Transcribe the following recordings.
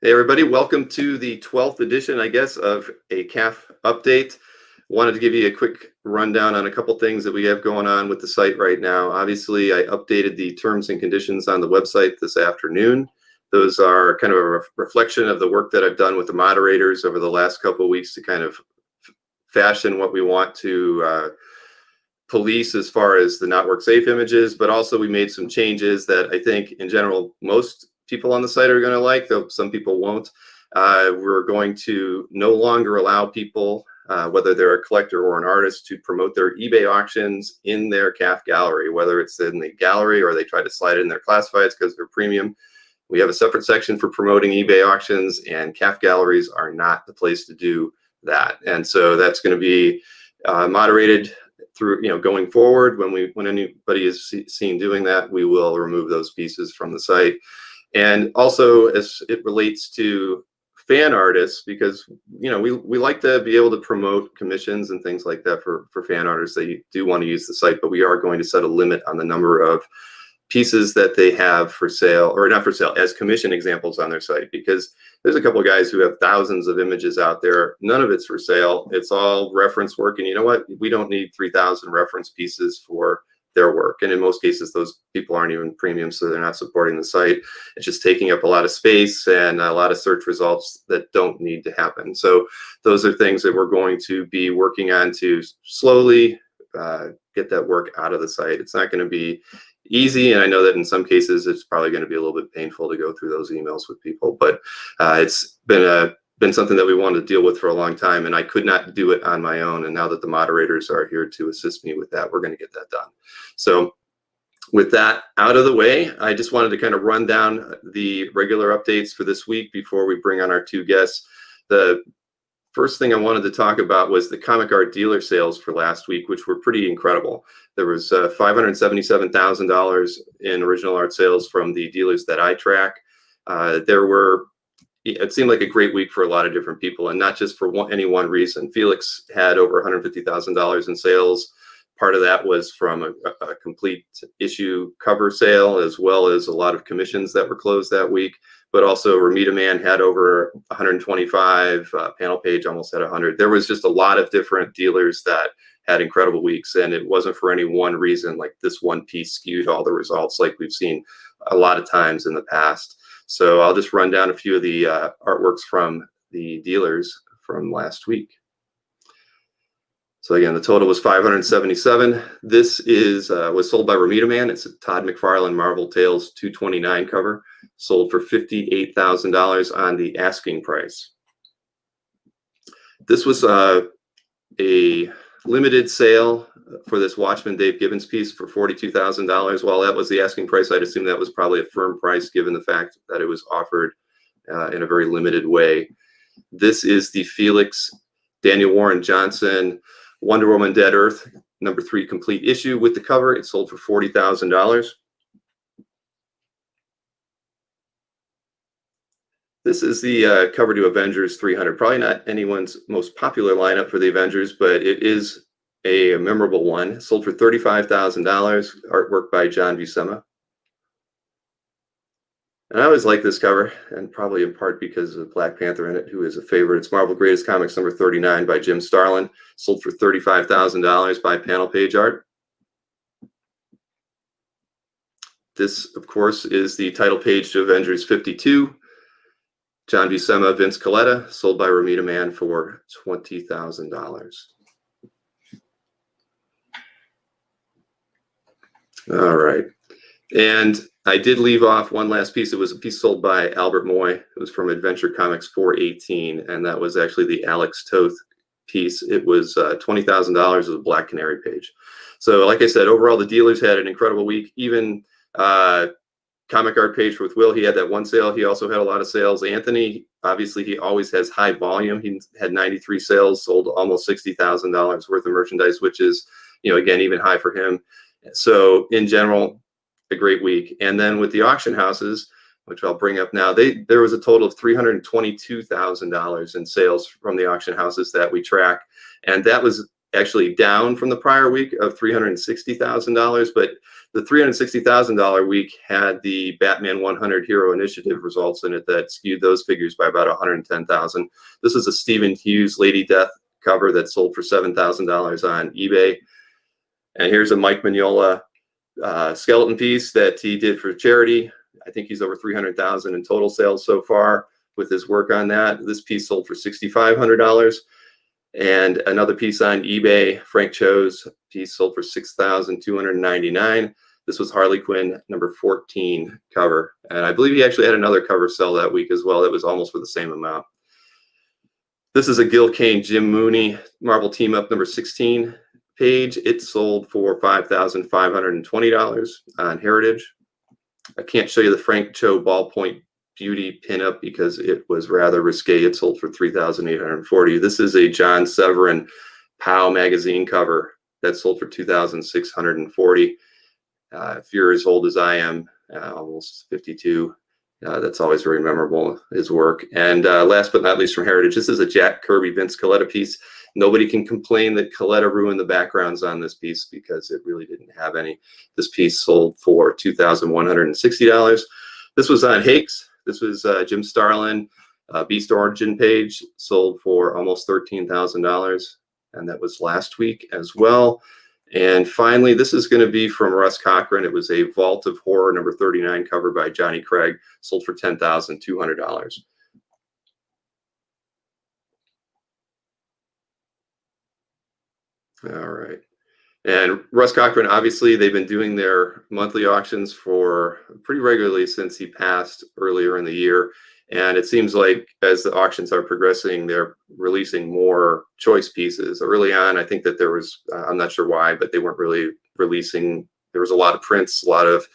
Hey everybody, welcome to the 12th edition, I guess, of a CAF update. Wanted to give you a quick rundown on a couple things that we have going on with the site right now. Obviously, I updated the terms and conditions on the website this afternoon. Those are kind of a reflection of the work that I've done with the moderators over the last couple of weeks to kind of fashion what we want to police as far as the not work safe images, but also we made some changes that I think in general most people on the site are going to like, though some people won't. We're going to no longer allow people, whether they're a collector or an artist, to promote their eBay auctions in their CAF gallery, whether it's in the gallery or they try to slide it in their classifieds because they're premium. We have a separate section for promoting eBay auctions, and CAF galleries are not the place to do that. And so that's going to be moderated through, going forward. When anybody is seen doing that, we will remove those pieces from the site. And also, as it relates to fan artists, because we like to be able to promote commissions and things like that for fan artists that do want to use the site, but we are going to set a limit on the number of pieces that they have for sale, or not for sale, as commission examples on their site, because there's a couple of guys who have thousands of images out there. None of it's for sale. It's all reference work. And you know what? We don't need 3,000 reference pieces for their work. And in most cases, those people aren't even premium, so they're not supporting the site. It's just taking up a lot of space and a lot of search results that don't need to happen. So those are things that we're going to be working on to slowly get that work out of the site. It's not going to be easy, and I know that in some cases it's probably going to be a little bit painful to go through those emails with people, but it's been something that we wanted to deal with for a long time, and I could not do it on my own. And now that the moderators are here to assist me with that, we're going to get that done. So with that out of the way, I just wanted to kind of run down the regular updates for this week before we bring on our two guests. The first thing I wanted to talk about was the comic art dealer sales for last week, which were pretty incredible. There was $577,000 in original art sales from the dealers that I track. It seemed like a great week for a lot of different people, and not just for any one reason. Felix had over $150,000 in sales. Part of that was from a complete issue cover sale, as well as a lot of commissions that were closed that week. But also Ramita Man had over 125, Panel Page almost had 100. There was just a lot of different dealers that had incredible weeks, and it wasn't for any one reason, like this one piece skewed all the results like we've seen a lot of times in the past. So I'll just run down a few of the artworks from the dealers from last week. So again, the total was 577. This was sold by Ramita Man. It's a Todd McFarlane Marvel Tales 229 cover, sold for $58,000 on the asking price. This was a limited sale for this Watchman Dave Gibbons piece for $42,000. While that was the asking price, I'd assume that was probably a firm price given the fact that it was offered in a very limited way. This is the Felix Daniel Warren Johnson Wonder Woman Dead Earth #3 complete issue with the cover. It sold for $40,000. This is the cover to Avengers 300. Probably not anyone's most popular lineup for the Avengers, but it is a memorable one. Sold for $35,000. Artwork by John Buscema. And I always like this cover, and probably in part because of Black Panther in it, who is a favorite. It's Marvel Greatest Comics #39 by Jim Starlin. Sold for $35,000 by Panel Page Art. This, of course, is the title page to Avengers 52. John Buscema, Vince Colletta, sold by Ramita Man for $20,000. All right. And I did leave off one last piece. It was a piece sold by Albert Moy. It was from Adventure Comics 418, and that was actually the Alex Toth piece. It was $20,000 of a Black Canary page. So like I said, overall, the dealers had an incredible week. Even Comic Art Page with Will, he had that one sale. He also had a lot of sales. Anthony, obviously, he always has high volume. He had 93 sales, sold almost $60,000 worth of merchandise, which is, again, even high for him. So in general, a great week. And then with the auction houses, which I'll bring up now, there was a total of $322,000 in sales from the auction houses that we track. And that was actually down from the prior week of $360,000, but the $360,000 week had the Batman 100 Hero Initiative results in it that skewed those figures by about 110,000. This is a Stephen Hughes Lady Death cover that sold for $7,000 on eBay. And here's a Mike Mignola skeleton piece that he did for charity. I think he's over 300,000 in total sales so far with his work on that. This piece sold for $6,500. And another piece on eBay, Frank Cho's piece sold for $6,299. This was Harley Quinn number 14 cover. And I believe he actually had another cover sell that week as well. That was almost for the same amount. This is a Gil Kane, Jim Mooney Marvel Team Up number 16 page. It sold for $5,520 on Heritage. I can't show you the Frank Cho Ballpoint Beauty pinup because it was rather risque. It sold for $3,840. This is a John Severin POW magazine cover that sold for $2,640. If you're as old as I am, almost 52, that's always very memorable, his work. And last but not least from Heritage, this is a Jack Kirby Vince Colletta piece. Nobody can complain that Colletta ruined the backgrounds on this piece because it really didn't have any. This piece sold for $2,160. This was on Hakes. This was Jim Starlin, Beast Origin page, sold for almost $13,000. And that was last week as well. And finally, this is going to be from Russ Cochran. It was a Vault of Horror number 39 cover by Johnny Craig, sold for $10,200. All right. And Russ Cochran, obviously, they've been doing their monthly auctions for pretty regularly since he passed earlier in the year. And it seems like as the auctions are progressing, they're releasing more choice pieces. Early on, I think that there was, I'm not sure why, but they weren't really releasing. There was a lot of prints, a lot of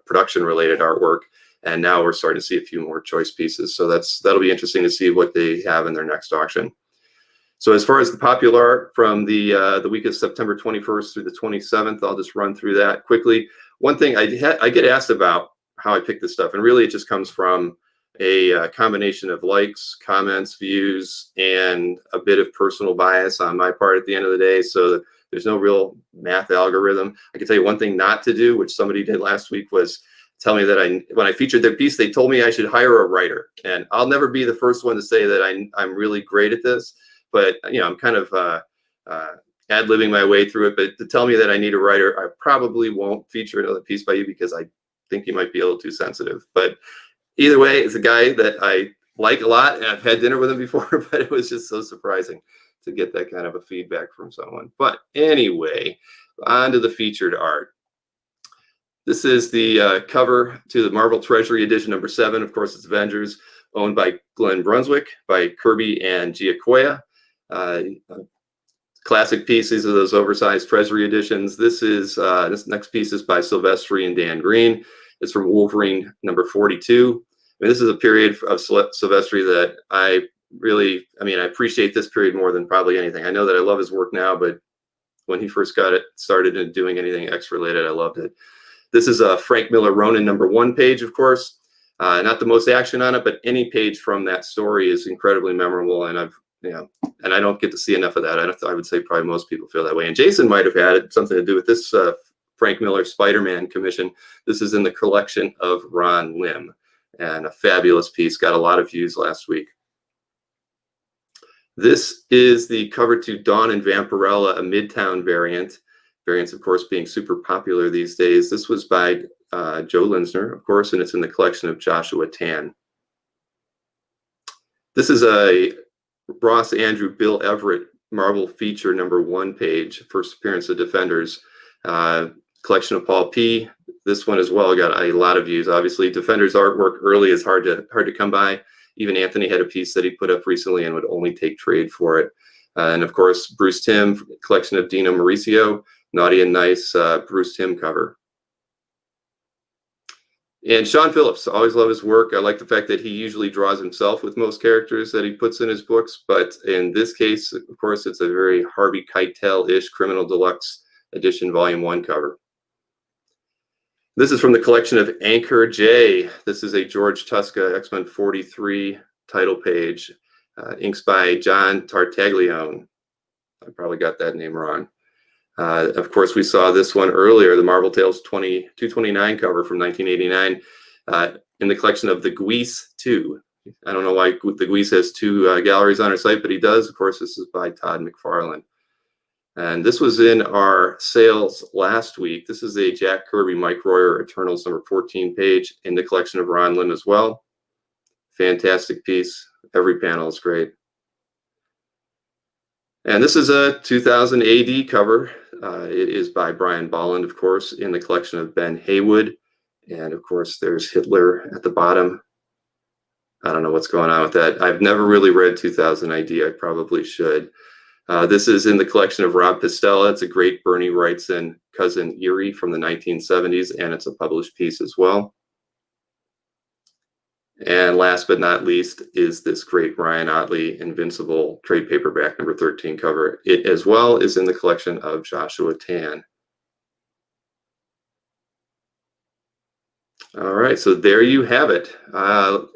production-related artwork. And now we're starting to see a few more choice pieces. So that'll be interesting to see what they have in their next auction. So as far as the popular art from the week of September 21st through the 27th, I'll just run through that quickly. One thing I get asked about how I pick this stuff, and really it just comes from a combination of likes, comments, views, and a bit of personal bias on my part at the end of the day. So there's no real math algorithm. I can tell you one thing not to do, which somebody did last week, was tell me that when I featured their piece, they told me I should hire a writer. And I'll never be the first one to say that I'm really great at this. But, you know, I'm kind of ad-libbing my way through it. But to tell me that I need a writer, I probably won't feature another piece by you because I think you might be a little too sensitive. But either way, it's a guy that I like a lot, and I've had dinner with him before, but it was just so surprising to get that kind of a feedback from someone. But anyway, on to the featured art. This is the cover to the Marvel Treasury Edition number 7. Of course, it's Avengers, owned by Glenn Brunswick, by Kirby and Giacoya. Classic pieces of those oversized Treasury editions. This next piece is by Silvestri and Dan Green. It's from Wolverine number 42. I mean, this is a period of Silvestri that I appreciate this period more than probably anything. I know that I love his work now, but when he first got it started and doing anything X-related, I loved it. This is a Frank Miller Ronin number 1 page, of course. Not the most action on it, but any page from that story is incredibly memorable, and I don't get to see enough of that. I would say probably most people feel that way. And Jason might have had something to do with this Frank Miller Spider-Man commission. This is in the collection of Ron Lim, and a fabulous piece. Got a lot of views last week. This is the cover to Dawn and Vampirella, a Midtown variant. Variants, of course, being super popular these days. This was by Joe Linsner, of course, and it's in the collection of Joshua Tan. This is a Ross Andrew Bill Everett Marvel feature number 1 page, first appearance of Defenders, collection of Paul P. This one as well got a lot of views. Obviously, Defenders artwork early is hard to come by. Even Anthony had a piece that he put up recently and would only take trade for it. And of course, Bruce Timm, collection of Dino Mauricio, Naughty and Nice Bruce Timm cover. And Sean Phillips, always love his work. I like the fact that he usually draws himself with most characters that he puts in his books. But in this case, of course, it's a very Harvey Keitel-ish Criminal Deluxe Edition Volume 1 cover. This is from the collection of Anchor J. This is a George Tuska X-Men 43 title page. Inks by John Tartaglione. I probably got that name wrong. Of course, we saw this one earlier, the Marvel Tales 229 cover from 1989, in the collection of the Guise 2. I don't know why the Guise has two galleries on our site, but he does. Of course, this is by Todd McFarlane. And this was in our sales last week. This is a Jack Kirby, Mike Royer, Eternals number 14 page in the collection of Ron Lim as well. Fantastic piece. Every panel is great. And this is a 2000 AD cover. It is by Brian Bolland, of course, in the collection of Ben Haywood. And of course, there's Hitler at the bottom. I don't know what's going on with that. I've never really read 2000 AD. I probably should. This is in the collection of Rob Pistella. It's a great Bernie Wrightson cousin Erie from the 1970s, and it's a published piece as well. And last but not least is this great Ryan Ottley Invincible trade paperback number 13 cover. It as well is in the collection of Joshua Tan. All right, so there you have it. Now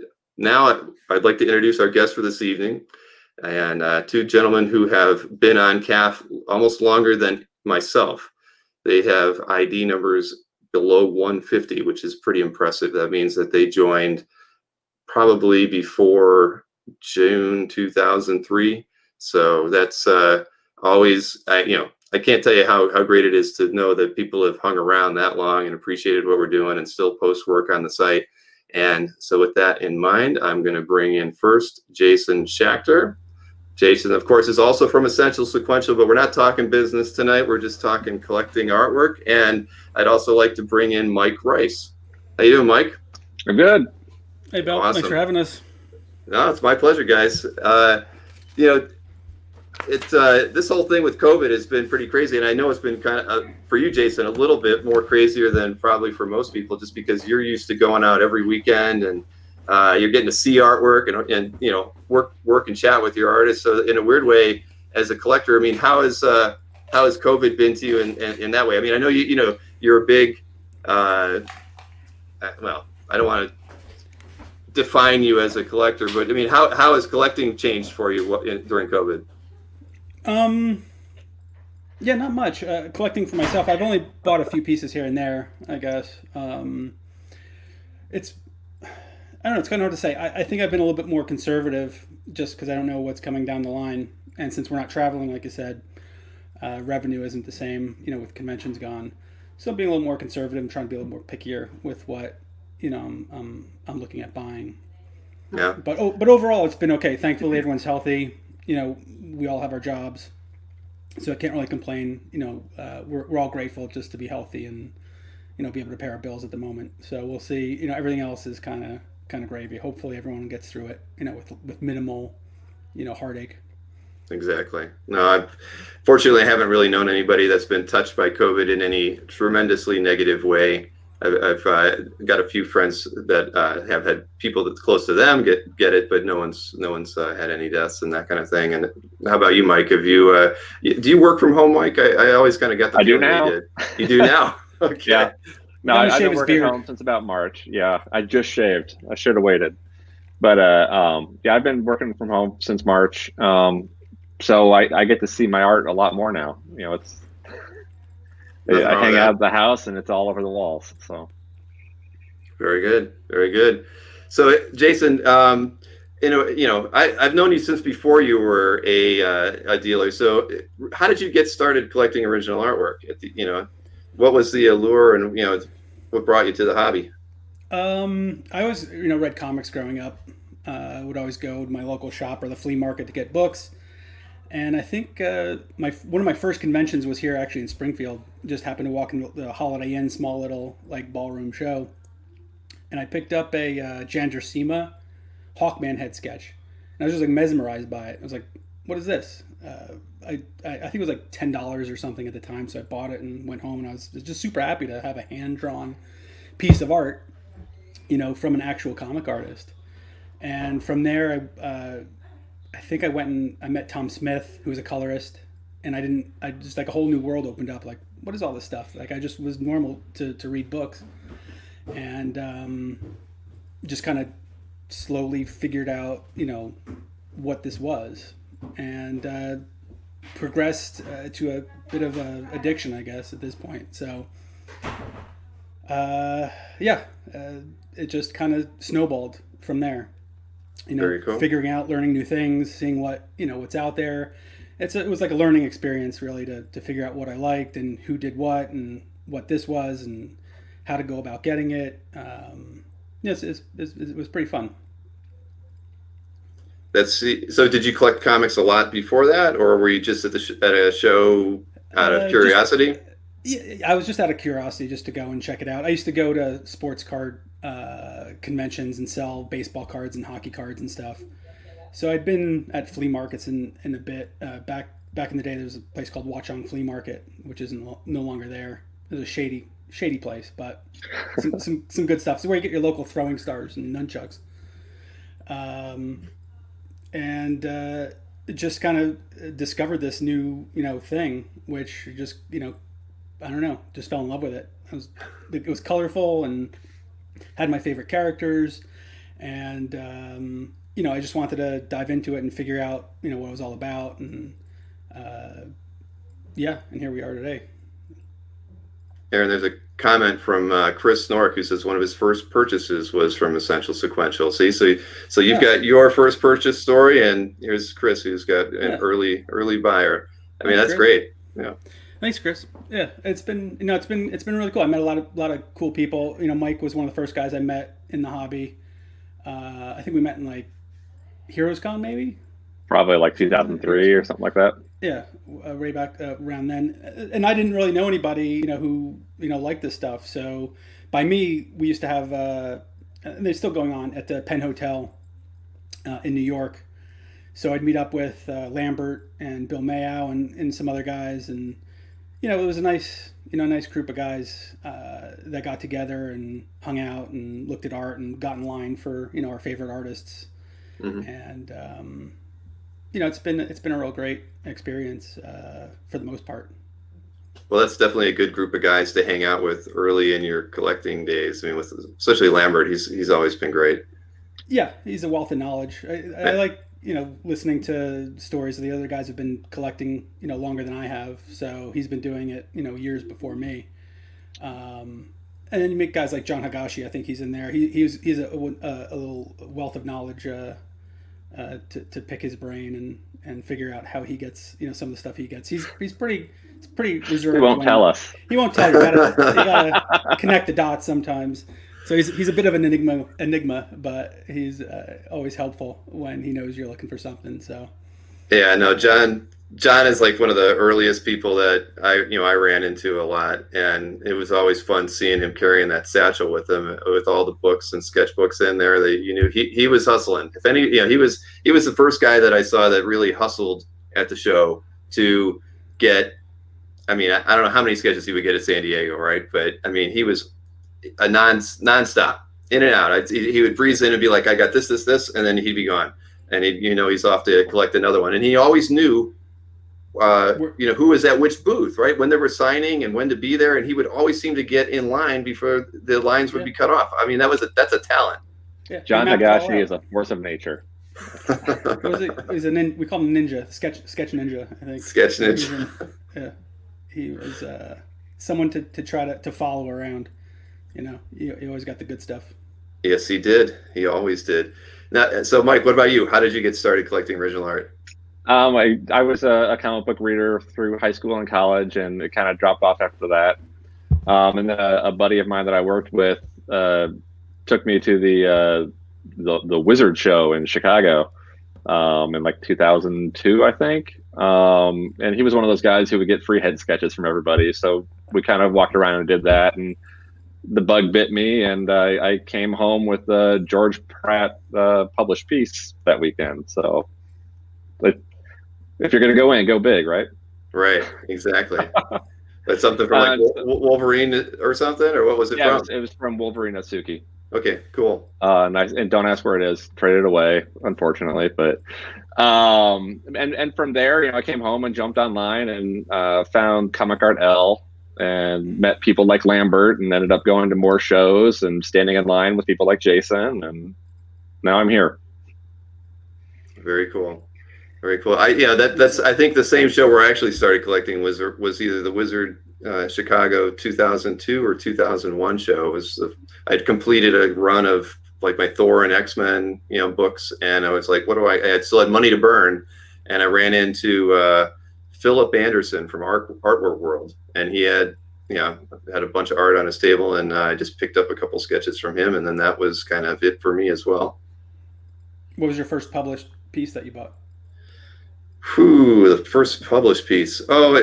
I'd like to introduce our guest for this evening, and two gentlemen who have been on CAF almost longer than myself. They have ID numbers below 150, which is pretty impressive. That means that they joined probably before June 2003. So that's always, I can't tell you how great it is to know that people have hung around that long and appreciated what we're doing and still post work on the site. And so with that in mind, I'm going to bring in first Jason Schachter. Jason, of course, is also from Essential Sequential, but we're not talking business tonight. We're just talking collecting artwork. And I'd also like to bring in Mike Rice. How you doing, Mike? I'm good. Hey, Bill. Awesome. Thanks for having us. No, it's my pleasure, guys. This whole thing with COVID has been pretty crazy, and I know it's been kind of for you, Jason, a little bit more crazier than probably for most people, just because you're used to going out every weekend and you're getting to see artwork and work and chat with your artists. So in a weird way, as a collector, I mean, how has COVID been to you in that way? I mean, I know you're a big I don't want to define you as a collector, but I mean, how has collecting changed for you during COVID? Yeah, not much. Collecting for myself, I've only bought a few pieces here and there, I guess. It's, I don't know, it's kind of hard to say. I think I've been a little bit more conservative just because I don't know what's coming down the line. And since we're not traveling, like I said, revenue isn't the same, with conventions gone. So I'm being a little more conservative and trying to be a little more pickier with what, I'm looking at buying. Yeah. But overall, it's been okay. Thankfully, everyone's healthy. We all have our jobs, so I can't really complain. We're all grateful just to be healthy and be able to pay our bills at the moment. So we'll see. Everything else is kind of gravy. Hopefully, everyone gets through it. With minimal, heartache. Exactly. No, fortunately, I haven't really known anybody that's been touched by COVID in any tremendously negative way. I've got a few friends that have had people that's close to them get it, but no one's had any deaths and that kind of thing. And how about you, Mike? Have you do you work from home, Mike? I always kind of got the feeling I do now. You did. You do now. Okay. Yeah. No, I've been working beard. home since about March. Yeah, I just shaved. I should have waited, but yeah, I've been working from home since March. So I get to see my art a lot more now. It's. I hang out at the house and it's all over the walls. So very good, very good. So Jason, I've known you since before you were a dealer. So how did you get started collecting original artwork? What was the allure and what brought you to the hobby? I always read comics growing up. I would always go to my local shop or the flea market to get books. And I think one of my first conventions was here actually in Springfield. Just happened to walk in the Holiday Inn, small little ballroom show, and I picked up a Jan Gersema Hawkman head sketch, and I was just mesmerized by it. I was like, "What is this?" I think it was like $10 or something at the time, so I bought it and went home, and I was just super happy to have a hand drawn piece of art, from an actual comic artist. And from there, I think I went and I met Tom Smith, who was a colorist, and I just a whole new world opened up. Like, what is all this stuff? I just was normal to read books, and just kind of slowly figured out, what this was. And progressed to a bit of a addiction, I guess, at this point. So, yeah, it just kind of snowballed from there. Very cool. Figuring out, learning new things, seeing what's out there. It was like a learning experience, really, to figure out what I liked and who did what and what this was and how to go about getting it. Yes, it was pretty fun. So did you collect comics a lot before that, or were you just at a show out of curiosity? I was just out of curiosity, just to go and check it out. I used to go to sports card conventions and sell baseball cards and hockey cards and stuff. So I'd been at flea markets in a bit. Back in the day, there was a place called Watchung Flea Market, which is no longer there. It was a shady place, but some good stuff. So where you get your local throwing stars and nunchucks. And just kind of discovered this new thing, which just I don't know, just fell in love with it. It was colorful and had my favorite characters, and I just wanted to dive into it and figure out what it was all about, and and here we are today. Aaron, there's a comment from Chris Snork, who says one of his first purchases was from Essential Sequential. See, so you've got your first purchase story, and here's Chris, who's got an early buyer. I mean, that's great. Yeah. Thanks, Chris. Yeah, it's been really cool. I met a lot of cool people. Mike was one of the first guys I met in the hobby. I think we met in like Heroes Con, maybe. Probably like 2003 or something like that. Yeah, way back around then. And I didn't really know anybody, who liked this stuff. So by me, we used to have. And they're still going on at the Penn Hotel in New York. So I'd meet up with Lambert and Bill Mayow and some other guys, and it was a nice group of guys that got together and hung out and looked at art and got in line for our favorite artists. Mm-hmm. And it's been a real great experience for the most part. Well, that's definitely a good group of guys to hang out with early in your collecting days. I mean, especially Lambert, he's always been great. Yeah, he's a wealth of knowledge. I like listening to stories of the other guys who've been collecting longer than I have. So he's been doing it years before me. And then you meet guys like John Hagashi. I think he's in there. He's a little wealth of knowledge to pick his brain and figure out how he gets some of the stuff he gets. He's pretty reserved. He won't tell us. He won't tell you. You gotta connect the dots sometimes. So he's a bit of an enigma, but he's always helpful when he knows you're looking for something. So yeah, no, John is like one of the earliest people that I ran into a lot, and it was always fun seeing him carrying that satchel with him with all the books and sketchbooks in there. That he was hustling. If any, he was the first guy that I saw that really hustled at the show to get. I mean, I don't know how many sketches he would get at San Diego, right? But I mean, he was a nonstop, in and out. He would breeze in and be like, "I got this," and then he'd be gone, and he's off to collect another one. And he always knew, who was at which booth, right? When they were signing and when to be there, and he would always seem to get in line before the lines would be cut off. I mean, that's a talent. Yeah. John Nagashi is a force of nature. He's we call him Ninja, sketch ninja, I think. Sketch ninja. Yeah, he was someone to try to follow around. He always got the good stuff. Yes, he did. He always did. Now, so Mike, what about you? How did you get started collecting original art? I was a comic book reader through high school and college, and it kind of dropped off after that. And then a buddy of mine that I worked with took me to the Wizard show in Chicago in like 2002, I think. And he was one of those guys who would get free head sketches from everybody. So we kind of walked around and did that, and the bug bit me, and I came home with a George Pratt published piece that weekend. So if you're going to go in, go big, right? Right, exactly. That's something from like Wolverine or something, or what was it from? It was from Wolverine Atsuki. Okay, cool. Nice, and don't ask where it is. Traded away, unfortunately. But and from there, I came home and jumped online and found Comic Art L, and met people like Lambert, and ended up going to more shows and standing in line with people like Jason, and now I'm here. Very cool. Very cool. That's I think the same show where I actually started collecting was either the Wizard Chicago 2002 or 2001 show. I'd completed a run of like my Thor and X-Men, books, and I was like, I still had money to burn, and I ran into Philip Anderson from Artwork World, and he had a bunch of art on his table, and I just picked up a couple sketches from him, and then that was kind of it for me as well. What was your first published piece that you bought? The first published piece. Oh,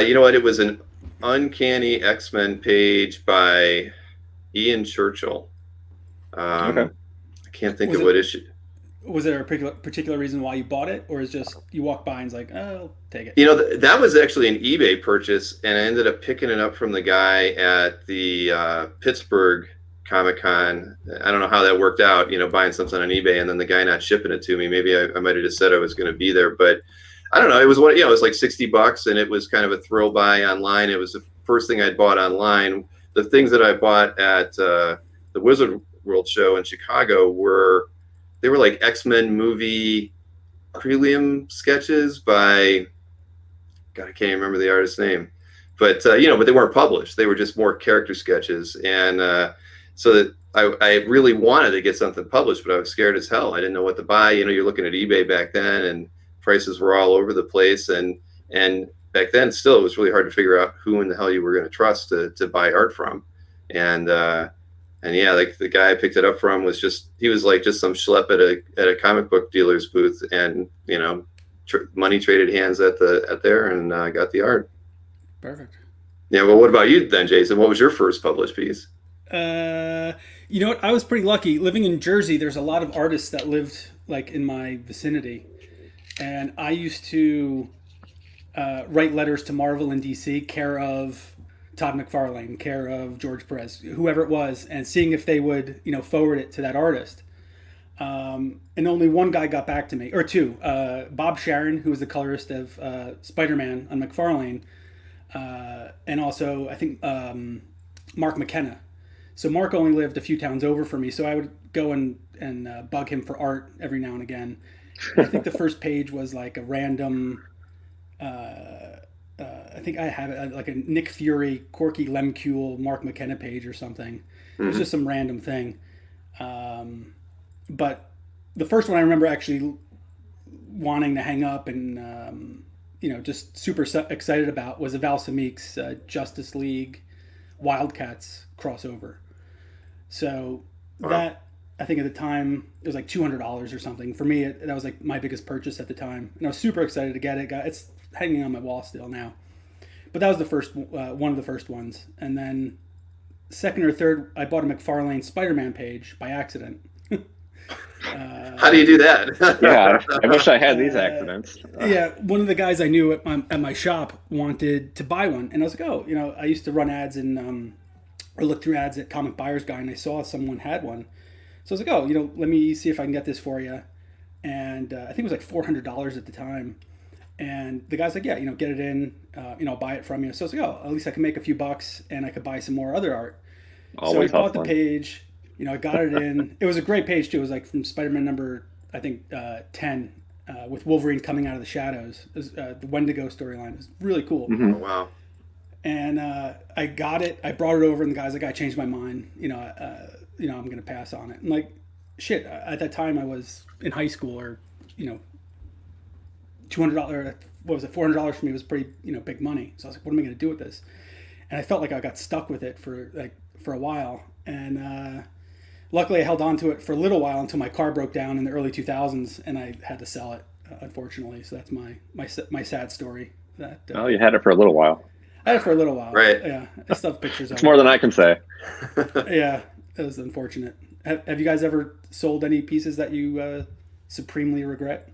you know what? It was an Uncanny X-Men page by Ian Churchill. Okay. I can't think of what issue. Was there a particular reason why you bought it, or is just you walk by and it's like, oh, I'll take it? That was actually an eBay purchase, and I ended up picking it up from the guy at the Pittsburgh Comic-Con. I don't know how that worked out, buying something on eBay and then the guy not shipping it to me. Maybe I might have just said I was going to be there, but I don't know. It was it was like $60, and it was kind of a thrill buy online. It was the first thing I'd bought online. The things that I bought at the Wizard World show in Chicago were like X-Men movie prelim sketches by, God, I can't even remember the artist's name, but but they weren't published. They were just more character sketches, and so that I really wanted to get something published, but I was scared as hell. I didn't know what to buy. You're looking at eBay back then, and prices were all over the place, and back then still it was really hard to figure out who in the hell you were going to trust to buy art from, and yeah, like the guy I picked it up from was just some schlep at a comic book dealer's booth, and money traded hands at there, and got the art. Perfect. Yeah. Well, what about you then, Jason? What was your first published piece? You know what? I was pretty lucky. Living in Jersey, there's a lot of artists that lived like in my vicinity, and I used to write letters to Marvel and DC, care of Todd McFarlane, care of George Perez, whoever it was, and seeing if they would, forward it to that artist. And only one guy got back to me, or two. Bob Sharon, who was the colorist of Spider-Man on McFarlane, and also I think Mark McKenna. So Mark only lived a few towns over from me, so I would go and bug him for art every now and again. And I think the first page was like a random. I think I have it like a Nick Fury, Corky Lemcule, Mark McKenna page or something. It was just some random thing. But the first one I remember actually wanting to hang up and just super excited about was a Val Semek's Justice League Wildcats crossover. So that, I think at the time it was like $200 or something. For me, that was like my biggest purchase at the time, and I was super excited to get it. It's hanging on my wall still now. But that was the first one of the first ones, and then second or third, I bought a McFarlane Spider-Man page by accident. How do you do that? Yeah, I wish I had these accidents. Yeah, one of the guys I knew at my shop wanted to buy one, and I was like, oh, I used to run ads and or look through ads at Comic Buyer's Guide, and I saw someone had one. So I was like, oh, let me see if I can get this for you. And I think it was like $400 at the time. And the guy's like, yeah, get it in, I'll buy it from you. So I was like, oh, at least I can make a few bucks and I could buy some more other art. Always so I bought the page, I got it in. It was a great page too. It was like from Spider-Man number, I think, 10, with Wolverine coming out of the shadows. It was, the Wendigo storyline. It was really cool. Mm-hmm. Oh, wow. And I got it. I brought it over, and the guy's like, I changed my mind. I'm going to pass on it. And like, shit, at that time I was in high school, or, $200, what was it, $400 for me was pretty, big money. So I was like, what am I going to do with this? And I felt like I got stuck with it for a while. And luckily I held on to it for a little while until my car broke down in the early 2000s, and I had to sell it, unfortunately. So that's my sad story. That oh, you had it for a little while. I had it for a little while. Right. Yeah. I still have pictures of it. It's more than I can say. Yeah. It was unfortunate. Have you guys ever sold any pieces that you supremely regret?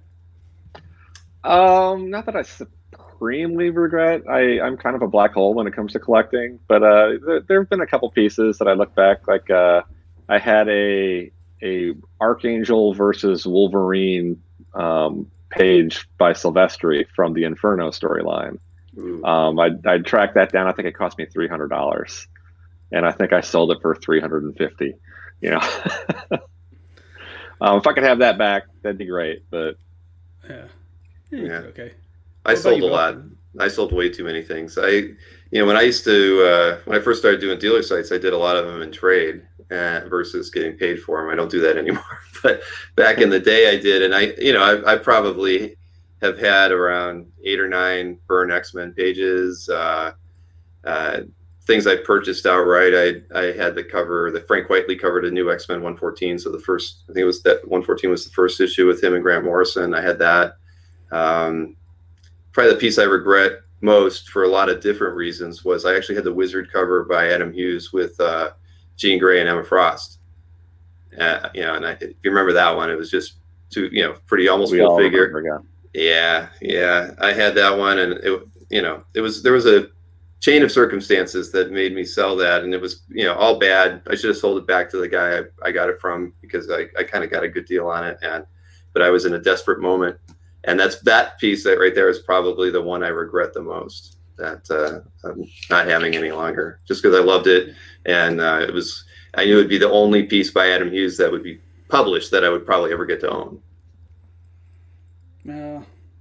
Not that I supremely regret. I'm kind of a black hole when it comes to collecting, but there have been a couple pieces that I look back, like I had a Archangel versus Wolverine page by Silvestri from the Inferno storyline. I tracked that down. I think it cost me $300, and I think I sold it for $350. If I could have that back, that'd be great. But yeah, Yeah. Okay. I What about sold you, a Bill? lot. I sold way too many things. When I used to, when I first started doing dealer sites, I did a lot of them in trade versus getting paid for them. I don't do that anymore. But back in the day, I did, and I probably have had around 8 or 9 burn X-Men pages. Uh, Things I purchased outright. I had the cover. The Frank Whiteley covered a new X-Men 114. So the first, I think it was that 114 was the first issue with him and Grant Morrison. I had that. Um, Probably the piece I regret most for a lot of different reasons was I actually had the Wizard cover by Adam Hughes with Jean Grey and Emma Frost. And if you remember that one, it was just pretty almost We full all figure. remember, yeah. Yeah. I had that one, and there was a chain of circumstances that made me sell that, and it was all bad. I should have sold it back to the guy I got it from because I kind of got a good deal on it, but I was in a desperate moment. And that piece that right there is probably the one I regret the most, that I'm not having any longer, just because I loved it, and I knew it'd be the only piece by Adam Hughes that would be published that I would probably ever get to own.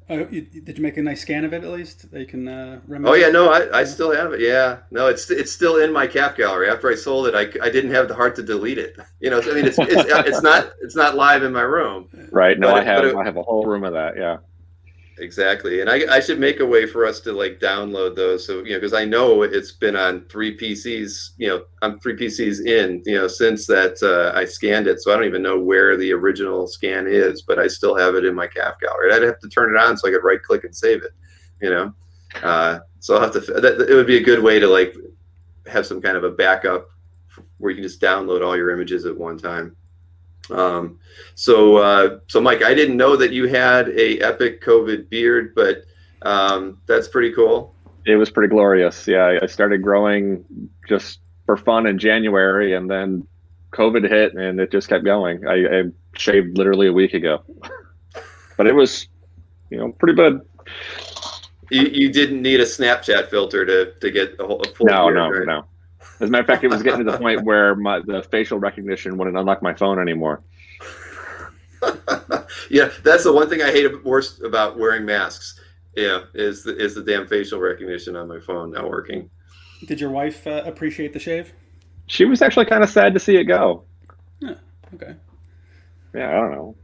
Did you make a nice scan of it at least? They can remember. Oh yeah, no, I still have it. Yeah, no, it's still in my calf gallery. After I sold it, I didn't have the heart to delete it. I mean, it's not live in my room. Right. No, But I have a whole room of that. Yeah. Exactly, and I should make a way for us to download those, so because I know it's been on 3 PCs. I'm 3 PCs in since that I scanned it, so I don't even know where the original scan is, but I still have it in my calf gallery. I'd have to turn it on so I could right click and save it. So I'll have to. It would be a good way to have some kind of a backup where you can just download all your images at one time. So Mike, I didn't know that you had a epic COVID beard, but that's pretty cool. It was pretty glorious. Yeah, I started growing just for fun in January, and then COVID hit, and it just kept going. I shaved literally a week ago, but it was, pretty good. You didn't need a Snapchat filter to get a full No, beard, right? no. As a matter of fact, it was getting to the point where the facial recognition wouldn't unlock my phone anymore. Yeah, that's the one thing I hate worst about wearing masks. Yeah, is the damn facial recognition on my phone not working. Did your wife appreciate the shave? She was actually kind of sad to see it go. Yeah. Okay. Yeah, I don't know.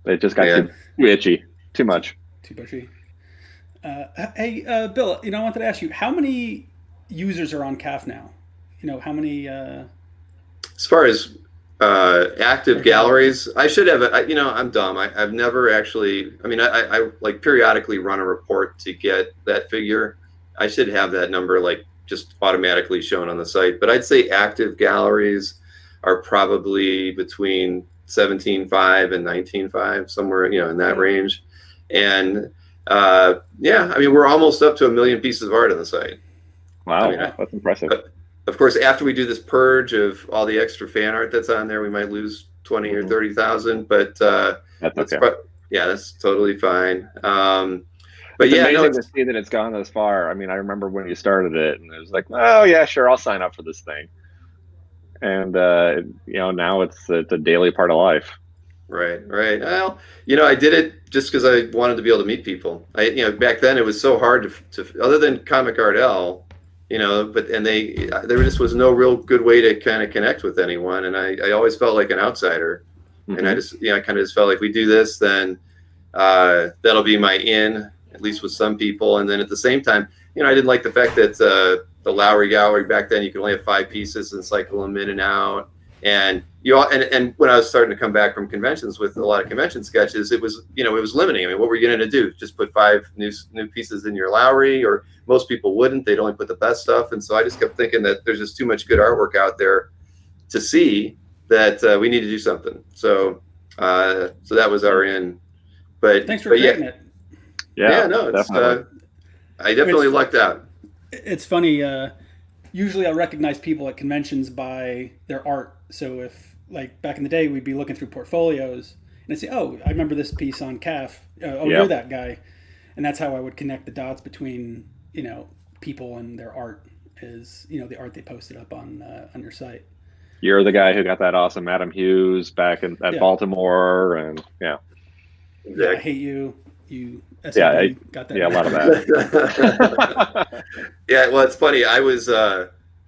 It just got too itchy, too much. Too bushy. Hey, Bill, I wanted to ask you, how many users are on CAF now? How many? As far as active galleries, I should have I'm dumb. I've never actually. I mean, I periodically run a report to get that figure. I should have that number just automatically shown on the site. But I'd say active galleries are probably between 17.5 and 19.5, somewhere in that range. And I mean, we're almost up to 1 million pieces of art on the site. Wow, that's impressive. Of course, after we do this purge of all the extra fan art that's on there, we might lose 20 or 30,000, but that's okay. That's totally fine. But it's yeah, amazing to see that it's gone this far. I mean, I remember when you started it, and it was like, oh yeah, sure, I'll sign up for this thing. And now it's a daily part of life. Right. Well, I did it just because I wanted to be able to meet people. Back then it was so hard to other than Comic Art L, there just was no real good way to kind of connect with anyone, and I always felt like an outsider. Mm-hmm. And I just I kind of just felt like we do this, then that'll be my in, at least with some people. And then at the same time, I didn't like the fact that the Lowry Gallery back then, you could only have 5 pieces and cycle them in and out. And and when I was starting to come back from conventions with a lot of convention sketches, it was it was limiting. I mean, what were you going to do? Just put 5 new pieces in your Lowry? Or most people wouldn't. They'd only put the best stuff. And so I just kept thinking that there's just too much good artwork out there to see that we need to do something. So that was our in. But thanks for creating it. Yeah, no, definitely. I definitely lucked out. It's funny. Usually I'll recognize people at conventions by their art. So if, back in the day, we'd be looking through portfolios and I'd say, oh, I remember this piece on CAF. You're that guy. And that's how I would connect the dots between, people and their art is, the art they posted up on your site. You're the guy who got that awesome Adam Hughes back at Baltimore. And Yeah, I Exactly. hate you. You Yeah, SOB got that. yeah, a lot of that. Yeah, well, it's funny. I was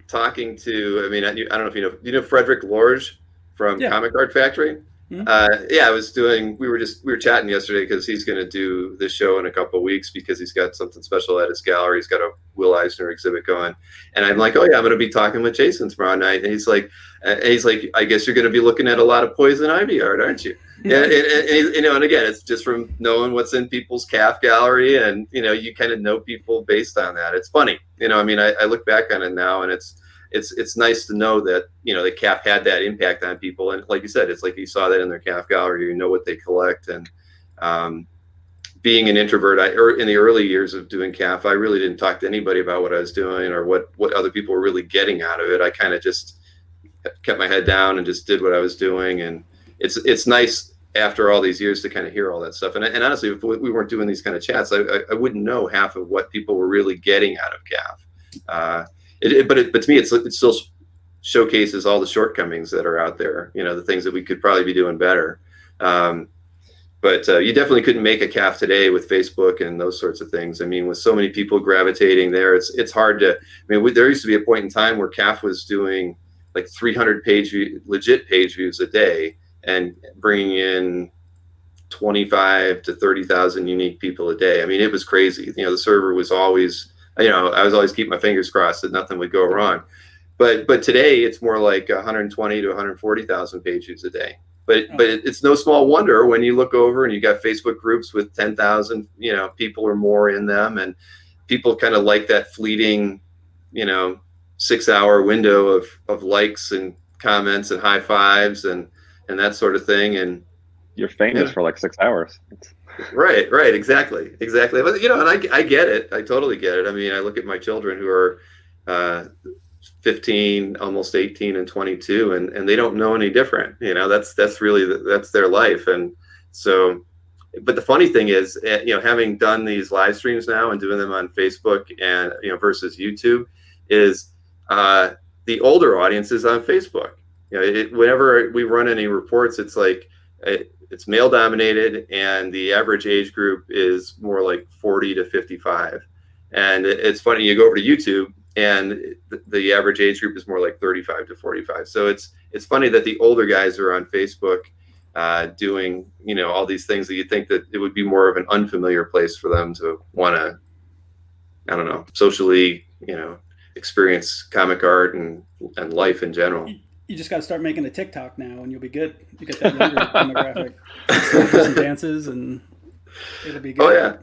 talking to, I mean, I don't know if you know Frederick Lorge from Yeah. Comic Art Factory? Mhm. Yeah, we were chatting yesterday because he's going to do the show in a couple of weeks because he's got something special at his gallery. He's got a Will Eisner exhibit going. And I'm like, oh yeah, I'm going to be talking with Jason tomorrow night. And he's like, I guess you're going to be looking at a lot of Poison Ivy art, aren't you? Yeah, and again, it's just from knowing what's in people's calf gallery, and you kind of know people based on that. It's funny, I mean, I look back on it now, and it's nice to know that the calf had that impact on people, and like you said, it's like you saw that in their calf gallery, you know what they collect, and being an introvert, in the early years of doing calf, I really didn't talk to anybody about what I was doing or what other people were really getting out of it. I kind of just kept my head down and just did what I was doing, and it's nice after all these years to kind of hear all that stuff. And honestly, if we weren't doing these kind of chats, I wouldn't know half of what people were really getting out of calf. But to me, it still showcases all the shortcomings that are out there. The things that we could probably be doing better. But you definitely couldn't make a calf today with Facebook and those sorts of things. I mean, with so many people gravitating there, it's hard to. I mean, there used to be a point in time where calf was doing like 300 legit page views a day, and bringing in 25 to 30,000 unique people a day. I mean, it was crazy. The server was always, I was always keeping my fingers crossed that nothing would go wrong. But today it's more like 120 to 140,000 page views a day. But it's no small wonder when you look over and you got Facebook groups with 10,000, people or more in them, and people kind of like that fleeting, 6-hour window of likes and comments and high fives and that sort of thing. And you're famous for like 6 hours. Right, exactly. But and I get it. I totally get it. I mean, I look at my children who are 15, almost 18, and 22, and they don't know any different. That's really that's their life. And so, but the funny thing is, having done these live streams now and doing them on Facebook and versus YouTube, is the older audience is on Facebook. Whenever we run any reports, it's like it's male dominated, and the average age group is more like 40 to 55. And it's funny, you go over to YouTube, and the average age group is more like 35 to 45. So it's funny that the older guys are on Facebook doing all these things that you think that it would be more of an unfamiliar place for them to want to, I don't know, socially experience comic art and life in general. You just got to start making a TikTok now, and you'll be good. You get that younger demographic. Do some dances, and it'll be good. Oh yeah,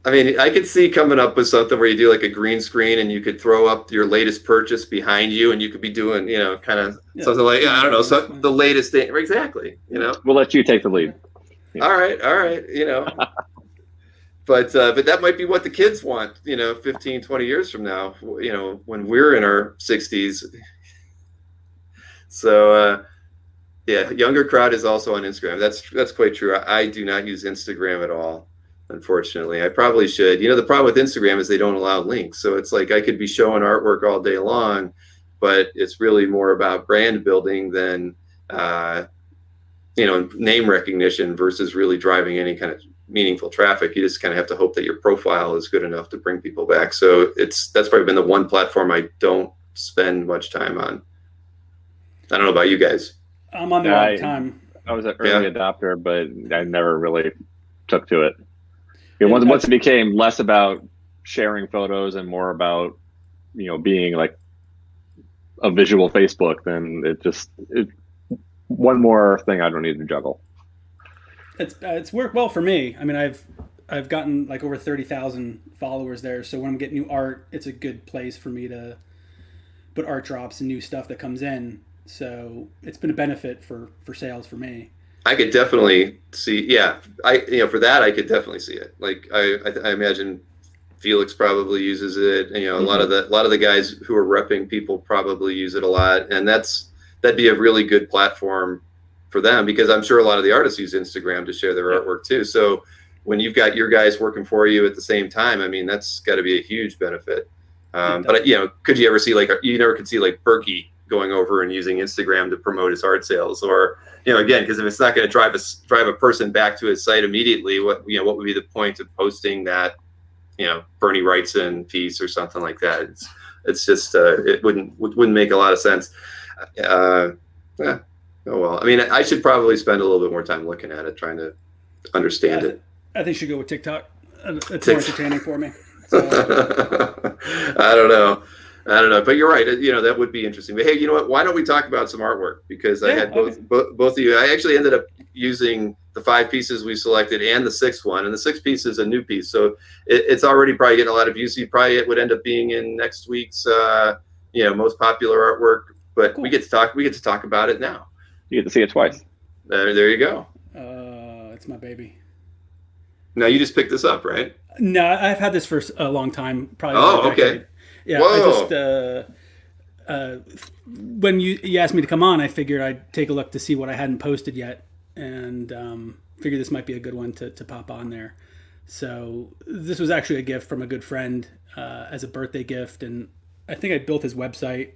I mean, I could see coming up with something where you do like a green screen, and you could throw up your latest purchase behind you, and you could be doing, kind of something like, I don't know, the latest thing. Exactly. We'll let you take the lead. All right. But that might be what the kids want, 15, 20 years from now, when we're in our 60s. So, yeah, younger crowd is also on Instagram. That's quite true. I do not use Instagram at all, unfortunately. I probably should. The problem with Instagram is they don't allow links. So it's like I could be showing artwork all day long, but it's really more about brand building than, name recognition versus really driving any kind of meaningful traffic. You just kind of have to hope that your profile is good enough to bring people back. So that's probably been the one platform I don't spend much time on. I don't know about you guys. I'm on there all the time. I was an early adopter, but I never really took to it. Once it became less about sharing photos and more about, being like a visual Facebook, then it one more thing I don't need to juggle. It's worked well for me. I mean, I've gotten like over 30,000 followers there. So when I'm getting new art, it's a good place for me to put art drops and new stuff that comes in. So it's been a benefit for sales for me. I could definitely see, for that I could definitely see it. Like I imagine Felix probably uses it. A lot of the guys who are repping people probably use it a lot, and that'd be a really good platform for them, because I'm sure a lot of the artists use Instagram to share their artwork too. So when you've got your guys working for you at the same time, I mean, that's got to be a huge benefit. But could you ever see you never could see like Berkey going over and using Instagram to promote his art sales, or again, because if it's not going to drive a person back to his site immediately, what would be the point of posting that Bernie Wrightson piece or something like that? It's just it wouldn't make a lot of sense. Yeah. Oh well. I mean, I should probably spend a little bit more time looking at it, trying to understand it. I think you should go with TikTok. It's more entertaining for me. So. I don't know, but you're right. That would be interesting. But hey, you know what? Why don't we talk about some artwork? Because I had both of you. I actually ended up using the 5 pieces we selected and the 6th one, and the 6th piece is a new piece, so it's already probably getting a lot of views. So you probably would end up being in next week's most popular artwork. But cool. we get to talk about it now. You get to see it twice. There you go. It's my baby. Now you just picked this up, right? No, I've had this for a long time. Probably. Oh, okay. Yeah, whoa. I just when you asked me to come on, I figured I'd take a look to see what I hadn't posted yet, and figured this might be a good one to pop on there. So this was actually a gift from a good friend as a birthday gift, and I think I built his website,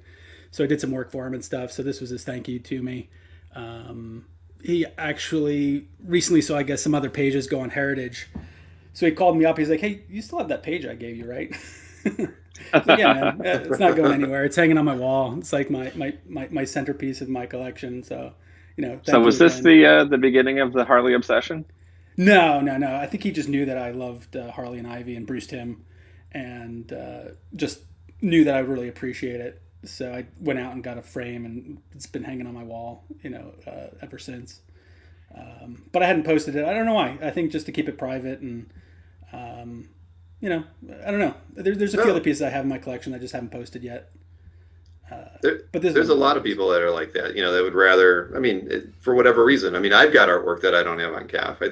so I did some work for him and stuff. So this was his thank you to me. He actually recently saw, I guess, some other pages go on Heritage. So he called me up. He's like, "Hey, you still have that page I gave you, right?" I was like, "Yeah, man. It's not going anywhere. It's hanging on my wall. It's like my centerpiece of my collection." So, So was this the beginning of the Harley obsession? No. I think he just knew that I loved Harley and Ivy and Bruce Timm, and just knew that I really appreciate it. So I went out and got a frame, and it's been hanging on my wall, ever since. But I hadn't posted it. I don't know why. I think just to keep it private, and I don't know. There's a few other pieces I have in my collection that I just haven't posted yet. But there's a lot of people that are like that. That would rather. I mean, for whatever reason. I mean, I've got artwork that I don't have on CAF. I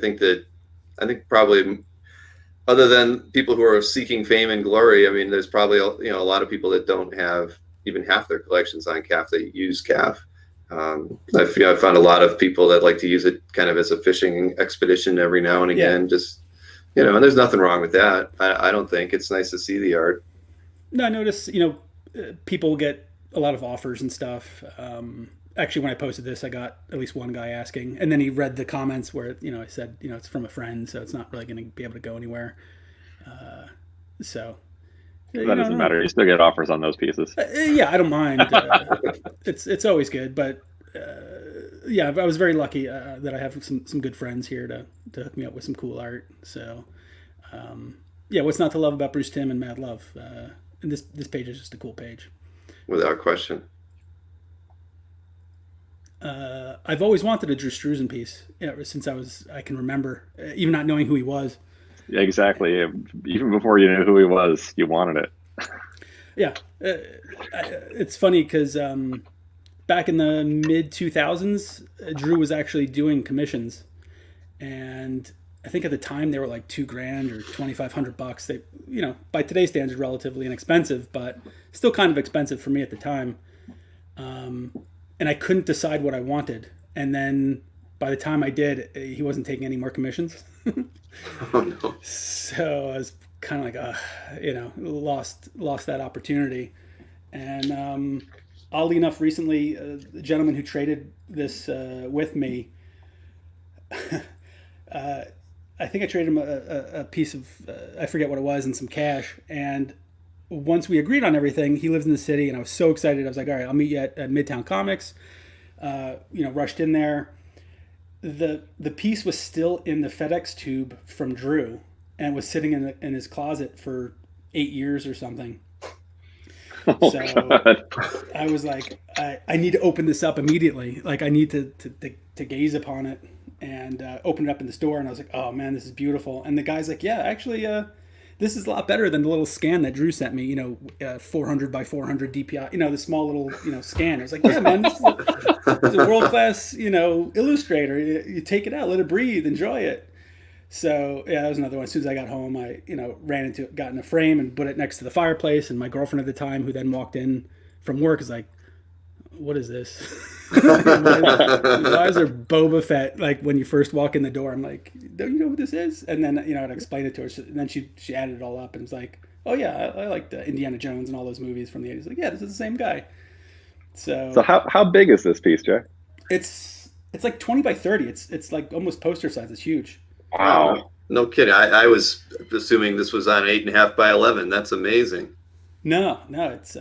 think probably, other than people who are seeking fame and glory, I mean, there's probably a lot of people that don't have even half their collections on CAF that use CAF. I've found a lot of people that like to use it kind of as a fishing expedition every now and again. Yeah. Just and there's nothing wrong with that. I don't think. It's nice to see the art. No, I notice people get a lot of offers and stuff. Actually, when I posted this, I got at least one guy asking, and then he read the comments where I said it's from a friend, so it's not really going to be able to go anywhere. So. That doesn't matter. You still get offers on those pieces. Yeah, I don't mind. It's always good, but I was very lucky that I have some good friends here to hook me up with some cool art. So, what's not to love about Bruce Timm and Mad Love? And this page is just a cool page. Without question. I've always wanted a Drew Struzan piece since I can remember, even not knowing who he was. Yeah, exactly. Even before you knew who he was, you wanted it. Yeah. It's funny because back in the mid-2000s, Drew was actually doing commissions. And I think at the time they were like $2,000 or $2,500. They, by today's standards, relatively inexpensive, but still kind of expensive for me at the time. And I couldn't decide what I wanted. And then by the time I did, he wasn't taking any more commissions. Oh no! So I was kind of like, lost that opportunity. And oddly enough, recently, the gentleman who traded this with me, I think I traded him a piece of I forget what it was, and some cash. And once we agreed on everything, he lives in the city, and I was so excited. I was like, all right, I'll meet you at Midtown Comics. Rushed in there. The piece was still in the FedEx tube from Drew and was sitting in his closet for 8 years or something. Oh, so God. I was like, I need to open this up immediately. Like I need to gaze upon it, and open it up in the store. And I was like, oh man, this is beautiful. And the guy's like, yeah, actually, this is a lot better than the little scan that Drew sent me, 400 by 400 DPI, the small little, scan. I was like, yeah, man, this is a world-class, illustrator. You take it out, let it breathe, enjoy it. So, yeah, that was another one. As soon as I got home, I, ran into it, got in a frame and put it next to the fireplace. And my girlfriend at the time, who then walked in from work, is like, what is this? Why is there Boba Fett? Like when you first walk in the door, I'm like, don't you know who this is? And then I'd explain it to her, and then she added it all up and was like, oh yeah, I liked Indiana Jones and all those movies from the 80s. Like, yeah, this is the same guy. So So how big is this piece, Jay? it's like 20 by 30. It's like almost poster size. It's huge. Oh, no, Wow. no kidding. I was assuming this was on 8.5 by 11. That's amazing. No, no, it's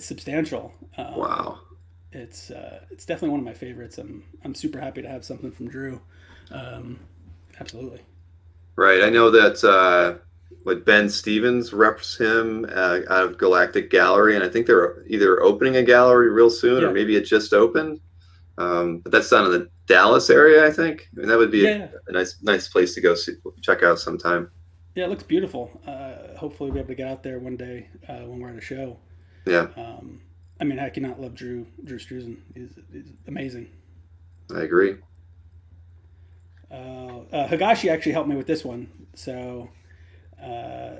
substantial. Wow. It's definitely one of my favorites. I'm super happy to have something from Drew. Um, Absolutely. Right. I know that what Ben Stevens reps him out of Galactic Gallery, and I think they're either opening a gallery real soon or Yeah, maybe it just opened. But that's down in the Dallas area, I think. I mean, that would be yeah, a nice place to go check out sometime. yeah. It looks beautiful. Hopefully, we'll be able to get out there one day when we're at a show. Yeah, Um, I mean, I cannot love Drew Struzan. He's amazing. I agree. Higashi actually helped me with this one. So uh,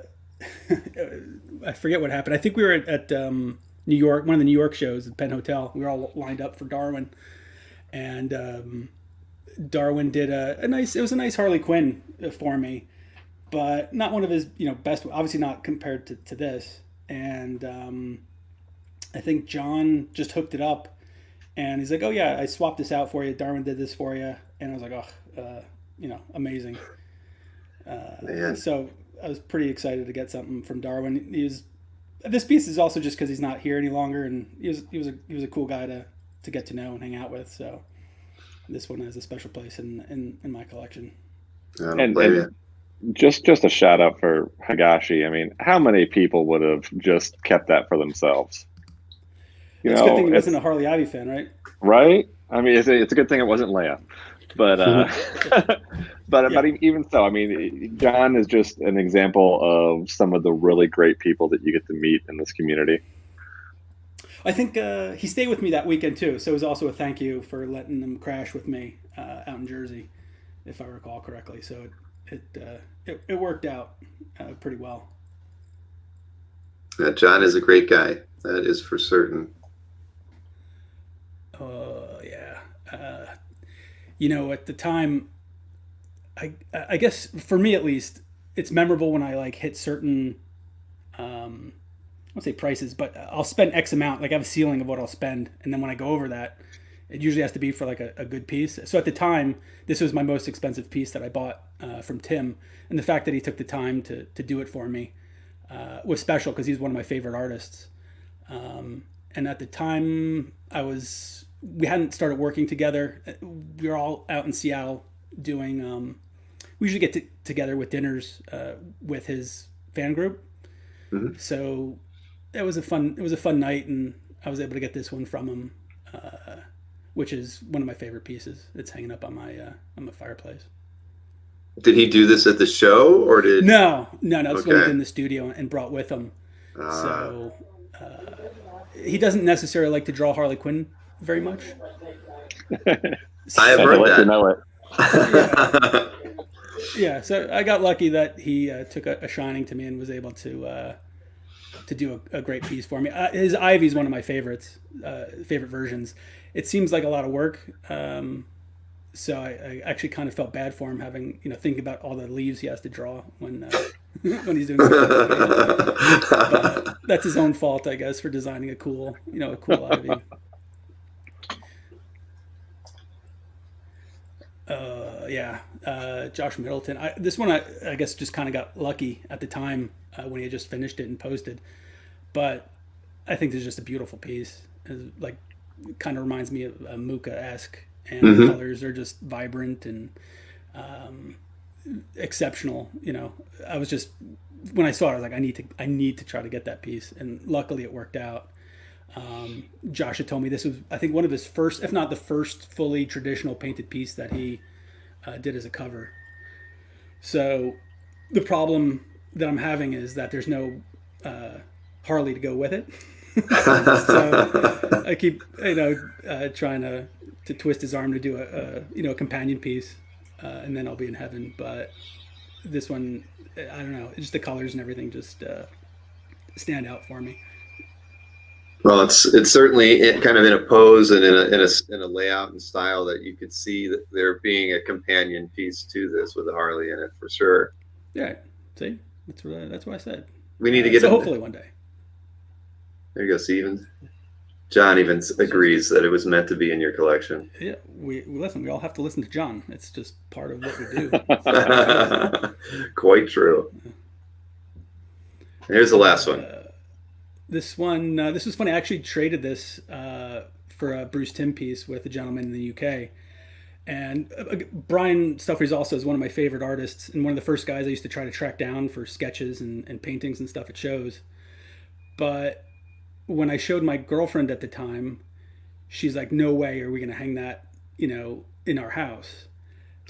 I forget what happened. I think we were at New York, one of the New York shows at Penn Hotel. We were all lined up for Darwin, and Darwin did a nice. It was a nice Harley Quinn for me, but not one of his best. Obviously, not compared to this. And I think John just hooked it up, and he's like, "Oh yeah, I swapped this out for you. Darwin did this for you," and I was like, "Oh, amazing." Man. So I was pretty excited to get something from Darwin. This piece is also just because he's not here any longer, and he was a cool guy to get to know and hang out with. So this one has a special place in my collection. I don't And blame you. just a shout out for Higashi. I mean, how many people would have just kept that for themselves? It's a good thing he It's wasn't a Harley Ivy fan, right? right. I mean, it's a good thing it wasn't Leia, but but even so, I mean, John is just an example of some of the really great people that you get to meet in this community. I think he stayed with me that weekend too, so it was also a thank you for letting him crash with me out in Jersey, if I recall correctly. So it worked out pretty well. John is a great guy. That is for certain. Yeah. At the time, I guess for me at least, it's memorable when I like hit certain, I won't say prices, but I'll spend X amount. Like I have a ceiling of what I'll spend, and then when I go over that, it usually has to be for like a good piece. So at the time, this was my most expensive piece that I bought from Tim, and the fact that he took the time to do it for me was special because he's one of my favorite artists. And at the time, we hadn't started working together. We were all out in Seattle doing. We usually get together with dinners with his fan group. Mhm. So it was a fun night, and I was able to get this one from him, which is one of my favorite pieces. It's hanging up on my fireplace. Did he do this at the show or did? No. It's what he Okay. did in the studio and brought with him. Uh, So he doesn't necessarily like to draw Harley Quinn very much. I have Had to heard let you that. know it. Yeah, so I got lucky that he took a shining to me and was able to do a great piece for me. His Ivy is one of my favorites, favorite versions. It seems like a lot of work, so I actually kind of felt bad for him having think about all the leaves he has to draw when when he's doing something. But that's his own fault, I guess, for designing a cool Ivy. Yeah, Josh Middleton. This one, I guess, just kind of got lucky at the time when he had just finished it and posted. But I think this is just a beautiful piece. It's like, kind of reminds me of Muka-esque, and the colors are just vibrant and exceptional. I was just when I saw it, I was like, I need to try to get that piece, and luckily it worked out. Josh had told me this was, I think, one of his first, if not the first, fully traditional painted piece that he did as a cover. So the problem that I'm having is that there's no Harley to go with it. So I keep, trying to twist his arm to do a companion piece, and then I'll be in heaven. But this one, I don't know. It's just the colors and everything just stand out for me. Well, it's certainly kind of in a pose and in a layout and style that you could see that there being a companion piece to this with a Harley in it for sure. Yeah, see, that's what I said. We need to get so him. hopefully one day. There you go, Steven. John even agrees that it was meant to be in your collection. Yeah, we listen. We all have to listen to John. It's just part of what we do. Quite true. Here's the last one. This one, this was funny. I actually traded this for a Bruce Timm piece with a gentleman in the UK. And Brian Stuffrey's also is one of my favorite artists, and one of the first guys I used to try to track down for sketches and paintings and stuff at shows. But when I showed my girlfriend at the time, she's like, "No way are we going to hang that, in our house."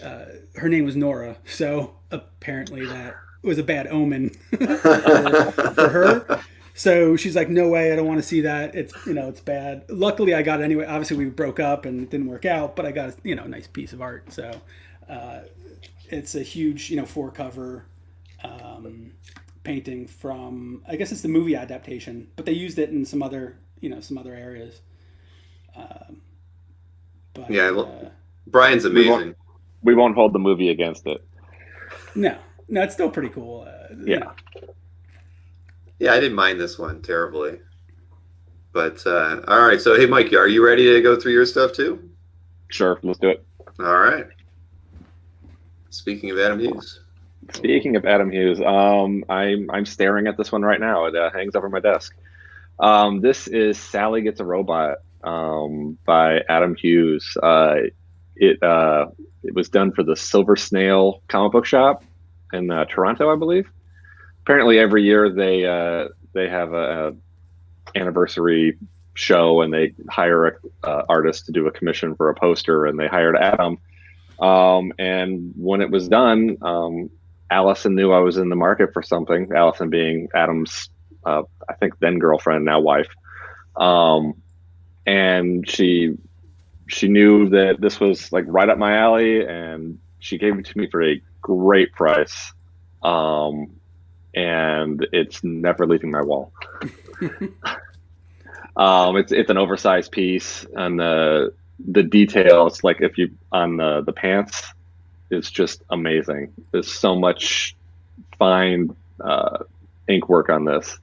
Her name was Nora, so apparently that was a bad omen for her. So she's like, "No way, I don't want to see that. It's bad." Luckily, I got it anyway. Obviously, we broke up and it didn't work out, but I got a nice piece of art. So it's a huge, four cover painting from, I guess it's the movie adaptation, but they used it in some other areas. But yeah, Brian's amazing. We won't hold the movie against it. No, it's still pretty cool. Yeah. Yeah, I didn't mind this one terribly. But all right, so hey, Mike, are you ready to go through your stuff too? Sure, let's do it. All right. Speaking of Adam Hughes. Speaking of Adam Hughes, I'm staring at this one right now. It hangs over my desk. This is Sally Gets a Robot by Adam Hughes. It was done for the Silver Snail comic book shop in Toronto, I believe. Apparently, every year they have a anniversary show, and they hire a artist to do a commission for a poster, and they hired Adam. And when it was done, Allison knew I was in the market for something. Allison being Adam's, I think then girlfriend, now wife. And she knew that this was like right up my alley, and she gave it to me for a great price. And it's never leaving my wall. It's an oversized piece, and the details, like if you on the pants, is just amazing. There's so much fine ink work on this.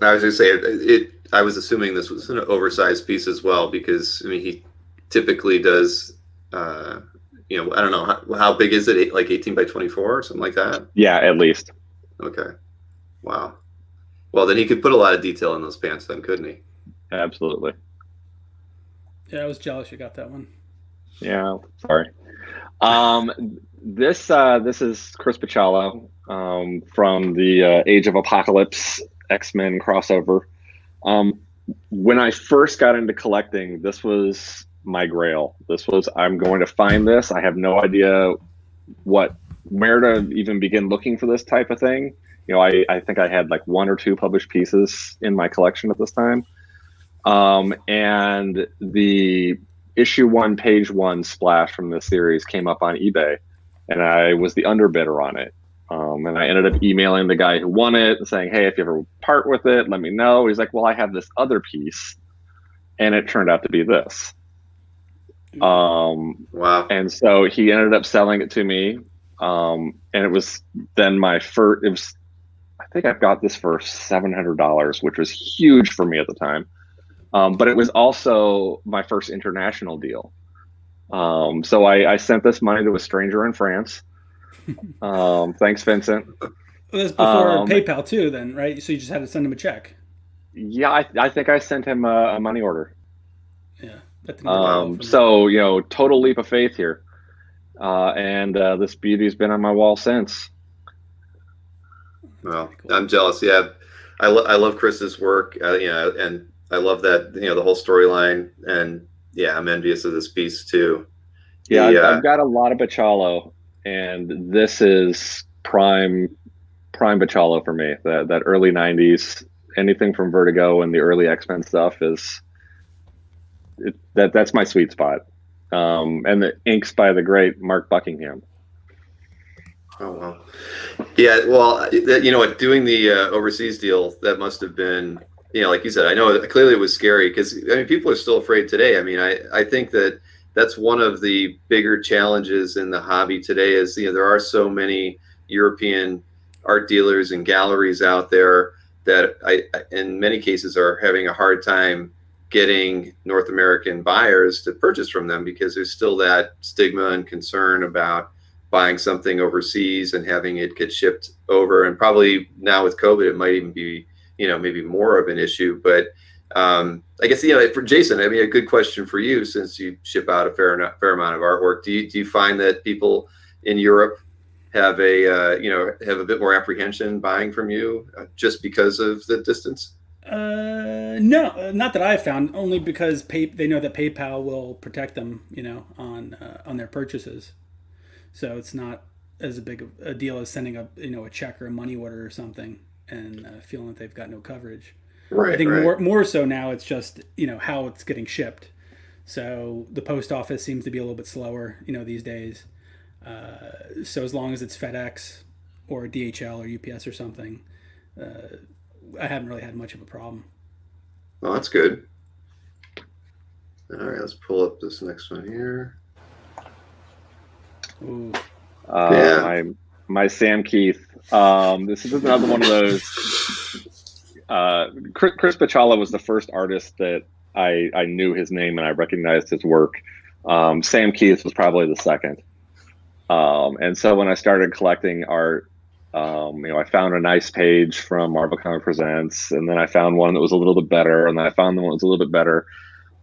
I was going to say I was assuming this was an oversized piece as well, because he typically does. I don't know how big is it? Like 18 by 24 or something like that? Yeah, at least. Okay. Wow. Well, then he could put a lot of detail in those pants then, couldn't he? Absolutely. Yeah, I was jealous you got that one. Yeah, sorry. This is Chris Bachalo from the Age of Apocalypse X-Men crossover. When I first got into collecting, this was my grail. This was, I'm going to find this. I have no idea where to even begin looking for this type of thing. I think I had like one or two published pieces in my collection at this time. And the issue 1, page 1 splash from this series came up on eBay, and I was the underbidder on it. And I ended up emailing the guy who won it and saying, "Hey, if you ever part with it, let me know." He's like, "Well, I have this other piece," and it turned out to be this. Wow. And so he ended up selling it to me. And it was then I think I got this for $700, which was huge for me at the time. But it was also my first international deal. So I sent this money to a stranger in France. Thanks, Vincent. Well, that's before PayPal too, then, right? So you just had to send him a check. Yeah, I think I sent him a money order. Yeah. So total leap of faith here, and this beauty's been on my wall since. Well, cool. I'm jealous. Yeah, I love Chris's work. And I love that the whole storyline, and yeah, I'm envious of this piece too. Yeah, I've got a lot of Bachalo, and this is prime Bachalo for me. That early '90s, anything from Vertigo and the early X-Men stuff is. That's my sweet spot. And the inks by the great Mark Buckingham. Oh, well. Yeah, well, doing the overseas deal, that must have been, like you said, I know clearly it was scary, because people are still afraid today. I think that's one of the bigger challenges in the hobby today is, there are so many European art dealers and galleries out there that in many cases are having a hard time getting North American buyers to purchase from them because there's still that stigma and concern about buying something overseas and having it get shipped over. And probably now with COVID, it might even be, maybe more of an issue. But I guess, for Jason, I mean, a good question for you, since you ship out a fair amount of artwork. Do you find that people in Europe have a bit more apprehension buying from you just because of the distance? No, not that I've found. Only because they know that PayPal will protect them, on their purchases. So it's not as big of a deal as sending a check or a money order or something and feeling that they've got no coverage. Right. I think right. more so now it's just how it's getting shipped. So the post office seems to be a little bit slower, these days. So as long as it's FedEx or DHL or UPS or something, I haven't really had much of a problem. Well, that's good. All right, let's pull up this next one here. Ooh. My Sam Keith. This is another one of those. Chris Bachala was the first artist that I knew his name and I recognized his work. Sam Keith was probably the second. And so when I started collecting art, I found a nice page from Marvel Comic Presents, and then I found one that was a little bit better, and then I found the one that was a little bit better.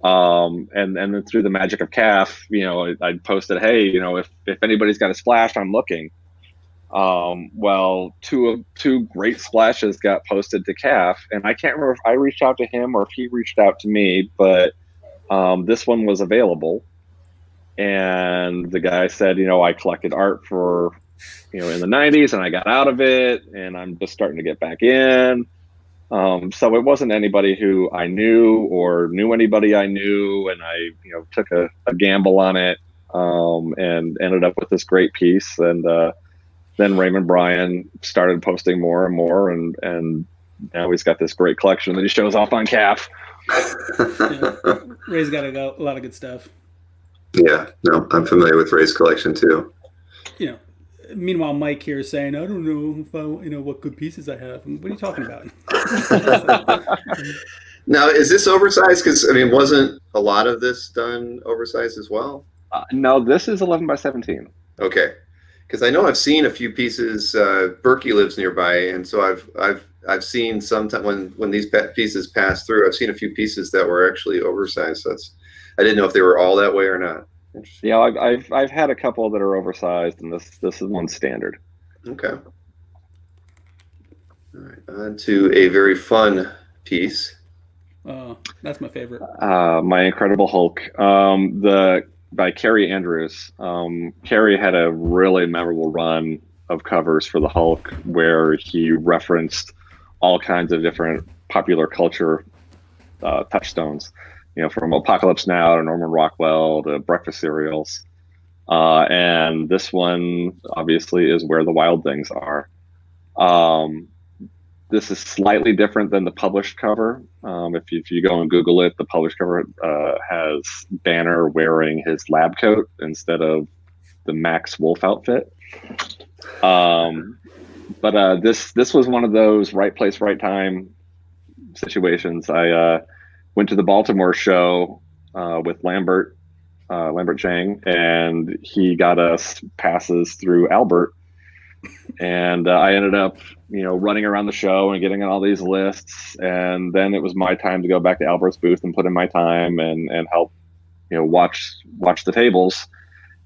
And then through the magic of CAF, I posted, hey, if anybody's got a splash, I'm looking. Well, two great splashes got posted to CAF, and I can't remember if I reached out to him or if he reached out to me, but this one was available. And the guy said, I collected art for, in the 90s, and I got out of it, and I'm just starting to get back in. So it wasn't anybody who I knew or knew anybody I knew, and I, took a gamble on it, and ended up with this great piece. And then Raymond Bryan started posting more and more, and now he's got this great collection that he shows off on CAF. Yeah. Ray's got a lot of good stuff. Yeah, no, I'm familiar with Ray's collection too. Meanwhile, Mike here is saying, I don't know if what good pieces I have. What are you talking about? Now, is this oversized? Because, wasn't a lot of this done oversized as well? No, this is 11 by 17. Okay. Because I know I've seen a few pieces. Berkey lives nearby, and so I've seen sometimes when these pieces pass through, I've seen a few pieces that were actually oversized. So I didn't know if they were all that way or not. Yeah, I've had a couple that are oversized, and this is one standard. Okay. All right, on to a very fun piece. That's my favorite. My Incredible Hulk, by Kerry Andrews. Kerry had a really memorable run of covers for the Hulk where he referenced all kinds of different popular culture touchstones. From Apocalypse Now to Norman Rockwell to breakfast cereals. And this one obviously is Where the Wild Things Are. This is slightly different than the published cover. If you go and Google it, the published cover has Banner wearing his lab coat instead of the Max Wolf outfit. But this was one of those right place, right time situations. I went to the Baltimore show with Lambert Chang, and he got us passes through Albert. And I ended up, running around the show and getting on all these lists. And then it was my time to go back to Albert's booth and put in my time and help, watch the tables.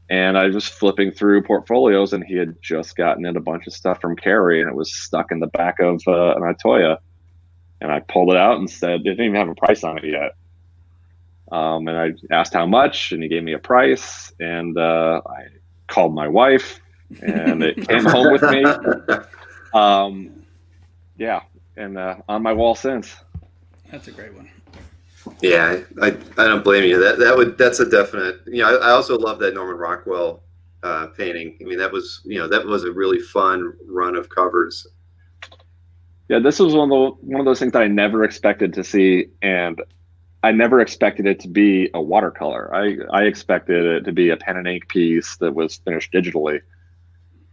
And I was flipping through portfolios, and he had just gotten in a bunch of stuff from Kerry, and it was stuck in the back of an Itoya. And I pulled it out and said, it didn't even have a price on it yet. And I asked how much, and he gave me a price. And I called my wife, and it came home with me. Yeah, and on my wall since. That's a great one. Yeah, I don't blame you. That's a definite. I also love that Norman Rockwell painting. That was a really fun run of covers. Yeah, this was one of those things that I never expected to see, and I never expected it to be a watercolor. I expected it to be a pen and ink piece that was finished digitally.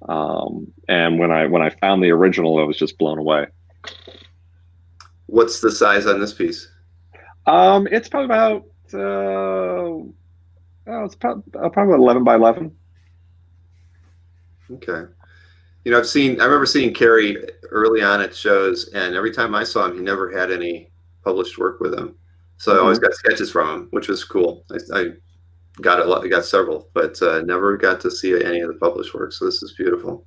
And when I found the original, I was just blown away. What's the size on this piece? It's probably about it's probably 11 by 11. Okay. I remember seeing Kerry early on at shows, and every time I saw him, he never had any published work with him. So I always Mhm. got sketches from him, which was cool. I got a lot, I got several, but never got to see any of the published work. So this is beautiful.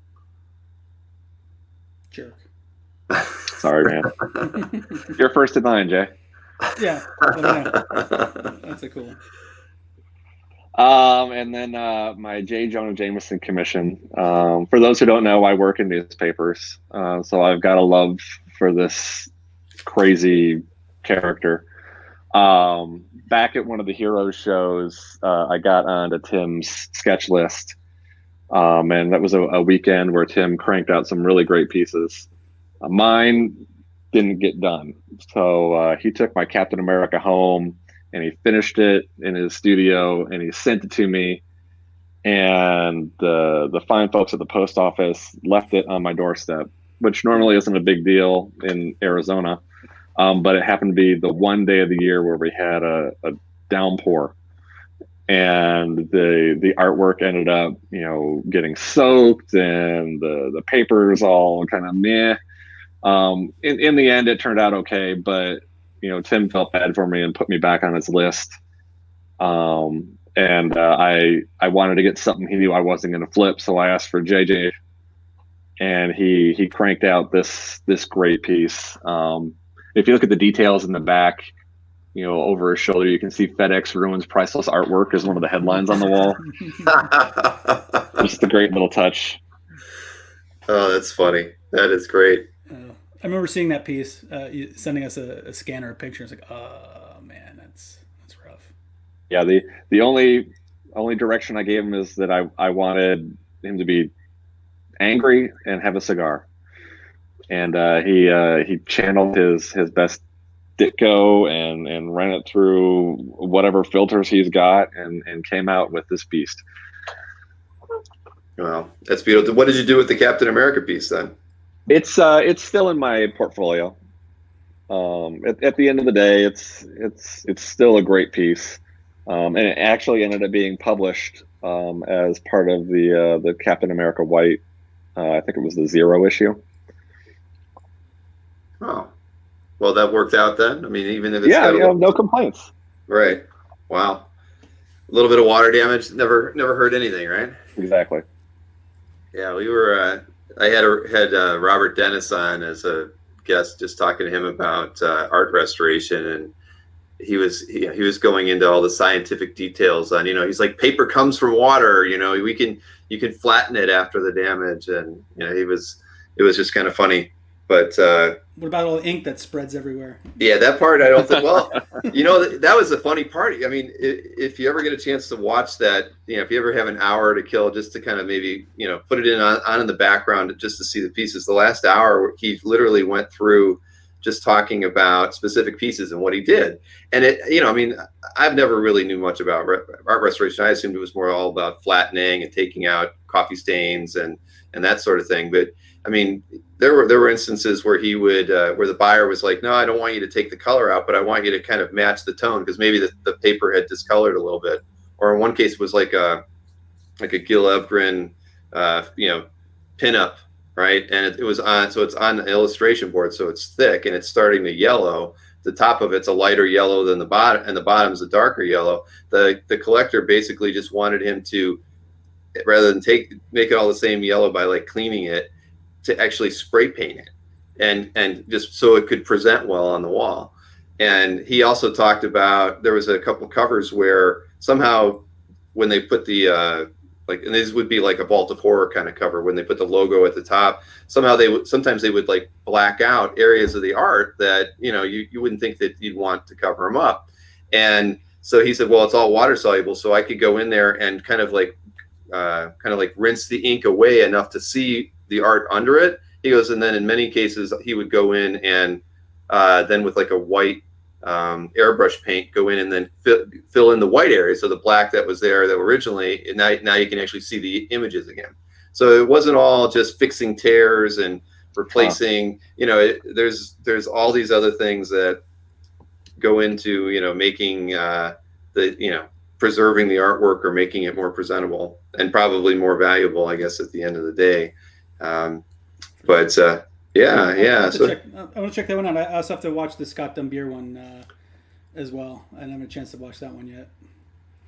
Jerk. Sorry, man. You're first in line, Jay. Yeah, let me know. That's a cool one. And then my J. Jonah Jameson commission. For those who don't know, I work in newspapers, so I've got a love for this crazy character. Back at one of the Heroes shows, I got onto Tim's sketch list, and that was a weekend where Tim cranked out some really great pieces. Mine didn't get done, so he took my Captain America home and he finished it in his studio and he sent it to me. And the fine folks at the post office left it on my doorstep, which normally isn't a big deal in Arizona. But it happened to be the one day of the year where we had a downpour, and the artwork ended up, getting soaked, and the papers all kind of meh. In the end, it turned out okay, but Tim felt bad for me and put me back on his list. And I wanted to get something he knew I wasn't going to flip, so I asked for JJ, and he cranked out this great piece. If you look at the details in the back, over his shoulder, you can see FedEx ruins priceless artwork as one of the headlines on the wall. Just a great little touch. Oh, that's funny. That is great. I remember seeing that piece, sending us a scanner of pictures. Like, oh man, that's rough. Yeah, the only direction I gave him is that I wanted him to be angry and have a cigar, and he channeled his best Ditko and ran it through whatever filters he's got and came out with this beast. Wow, that's beautiful. What did you do with the Captain America piece then? It's still in my portfolio. At the end of the day, it's still a great piece, and it actually ended up being published as part of the Captain America White. I think it was the 0 issue. Oh, well, that worked out then. I mean, even if it's no complaints. Right. Wow. A little bit of water damage never hurt anything, right? Exactly. Yeah, we were. I had Robert Dennis on as a guest, just talking to him about art restoration, and he was going into all the scientific details on, he's like, paper comes from water, you can flatten it after the damage, and it was just kind of funny. But what about all the ink that spreads everywhere? Yeah, that part I don't think. Well, that was the funny part. I mean, if you ever get a chance to watch that, if you ever have an hour to kill, just to kind of maybe put it on in the background just to see the pieces. The last hour, he literally went through just talking about specific pieces and what he did. And I mean, I've never really knew much about art restoration. I assumed it was more all about flattening and taking out coffee stains and that sort of thing. But I mean, there were instances where he would where the buyer was like, no, I don't want you to take the color out, but I want you to kind of match the tone, because maybe the paper had discolored a little bit. Or in one case it was like a Gil Evgren pinup, right? And it was on, so it's on an illustration board, so it's thick and it's starting to yellow. The top of it's a lighter yellow than the bottom, and the bottom's a darker yellow. The collector basically just wanted him to, rather than make it all the same yellow by like cleaning it, to actually spray paint it and just so it could present well on the wall. And he also talked about, there was a couple covers where somehow when they put the and this would be like a Vault of Horror kind of cover, when they put the logo at the top, somehow sometimes they would like black out areas of the art that you wouldn't think that you'd want to cover them up. And so he said, well, it's all water soluble, so I could go in there and kind of like rinse the ink away enough to see the art under it. He goes, and then in many cases he would go in and then with like a white airbrush paint, go in and then fill in the white area, so the black that was there that originally, and now you can actually see the images again. So it wasn't all just fixing tears and replacing, there's all these other things that go into, making preserving the artwork or making it more presentable and probably more valuable, I guess, at the end of the day. But yeah. I want So to check that one out. I also have to watch the Scott Dumbier one as well. I haven't had a chance to watch that one yet.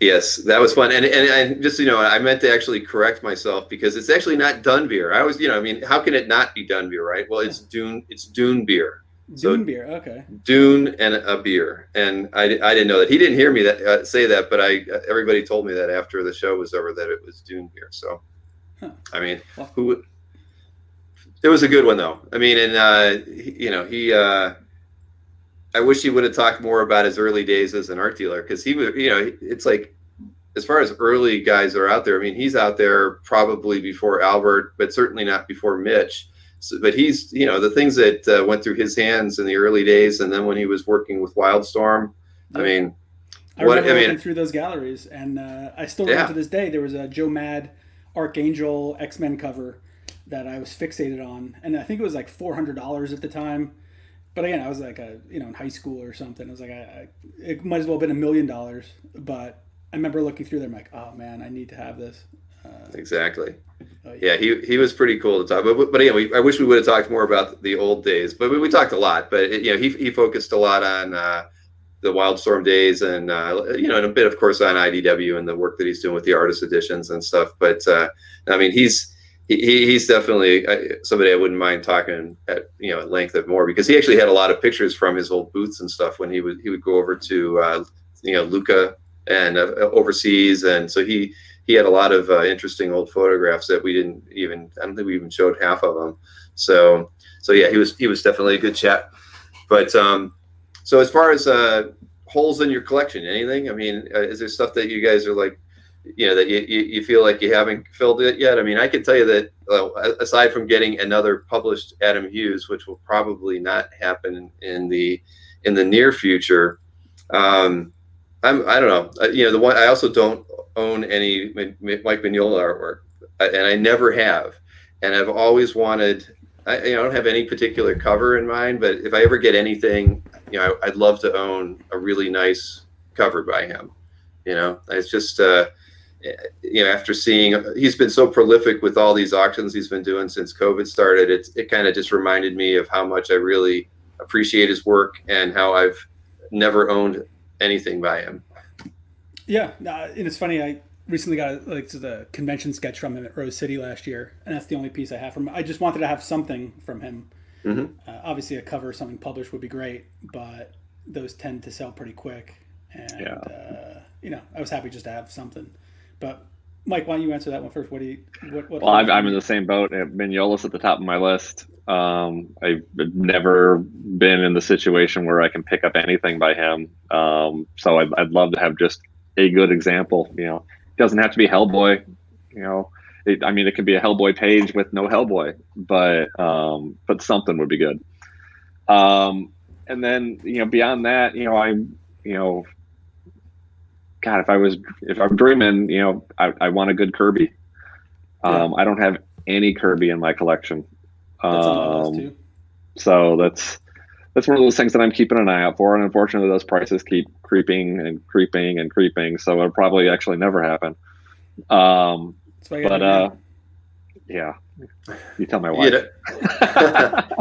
yes, that was fun. And just, I meant to actually correct myself because it's actually not Dunbeer. I was, how can it not be Dunbeer, right? Well, it's Dune beer. So Dune beer, okay. Dune and a beer, and I didn't know that. He didn't hear me say that, but everybody told me that after the show was over that it was Dune beer. So, I mean, it was a good one though. I mean, and I wish he would have talked more about his early days as an art dealer because he was, it's like as far as early guys are out there. I mean, he's out there probably before Albert, but certainly not before Mitch. So, but he's, the things that went through his hands in the early days, and then when he was working with Wildstorm, Yeah. I mean, I remember looking through those galleries, and I still remember to this day there was a Joe Mad Archangel X-Men cover that I was fixated on, and I think it was like $400 at the time. But again, I was like in high school or something. I was like, it might as well have been $1 million. But I remember looking through there, I'm like, oh man, I need to have this. Exactly. Yeah, he was pretty cool to talk about. But again, I wish we would have talked more about the old days. But we talked a lot. But he focused a lot on the Wildstorm days, and and a bit, of course, on IDW and the work that he's doing with the artist editions and stuff. But I mean, he's definitely somebody I wouldn't mind talking at length of more, because he actually had a lot of pictures from his old booths and stuff when he would go over to Luca and overseas, and so he had a lot of interesting old photographs that I don't think we even showed half of them. So yeah, he was definitely a good chat. But so as far as holes in your collection, anything? I mean, is there stuff that you guys are like, that you feel like you haven't filled it yet? I mean, I can tell you that aside from getting another published Adam Hughes, which will probably not happen in the near future, I don't know. The one I also don't own any Mike Mignola artwork, and I never have, and I've always wanted. I don't have any particular cover in mind, but if I ever get anything, I'd love to own a really nice cover by him. It's just after seeing he's been so prolific with all these auctions he's been doing since COVID started, it kind of just reminded me of how much I really appreciate his work and how I've never owned anything by him. Yeah, and it's funny. I recently got the convention sketch from him at Rose City last year, and that's the only piece I have from him. I just wanted to have something from him. Mm-hmm. Obviously, a cover or something published would be great, but those tend to sell pretty quick. And I was happy just to have something. But Mike, why don't you answer that one first? What Well, I'm in the same boat. Mignola's at the top of my list. I've never been in the situation where I can pick up anything by him. So I'd love to have just a good example. It doesn't have to be Hellboy. It could be a Hellboy page with no Hellboy, but something would be good. And then beyond that, God, if I'm dreaming, I want a good Kirby. I don't have any Kirby in my collection. That's on my list too. So that's one of those things that I'm keeping an eye out for. And unfortunately, those prices keep creeping and creeping and creeping. So it'll probably actually never happen. Yeah, you tell my wife.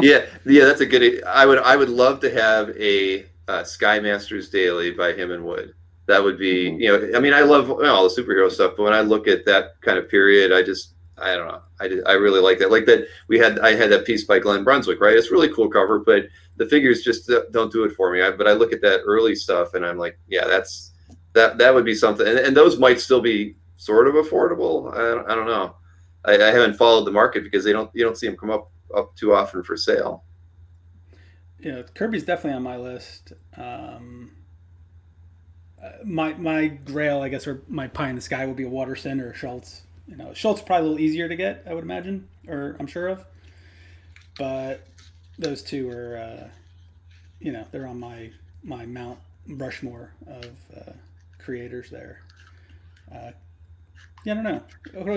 Yeah, that's a good. I would love to have a Sky Masters daily by him and Wood. That would be, I love all the superhero stuff, but when I look at that kind of period, I don't know. I really like that. Like that, I had that piece by Glenn Brunswick, right? It's a really cool cover, but the figures just don't do it for me. But I look at that early stuff, and I'm like, yeah, that would be something. And those might still be sort of affordable. I don't know. I haven't followed the market because you don't see them come up too often for sale. Yeah, Kirby's definitely on my list. My grail, I guess, or my pie in the sky would be a Waterson or a Schultz. Schultz is probably a little easier to get, I would imagine, or I'm sure of. But those two are, they're on my Mount Rushmore of creators there. I don't know. I could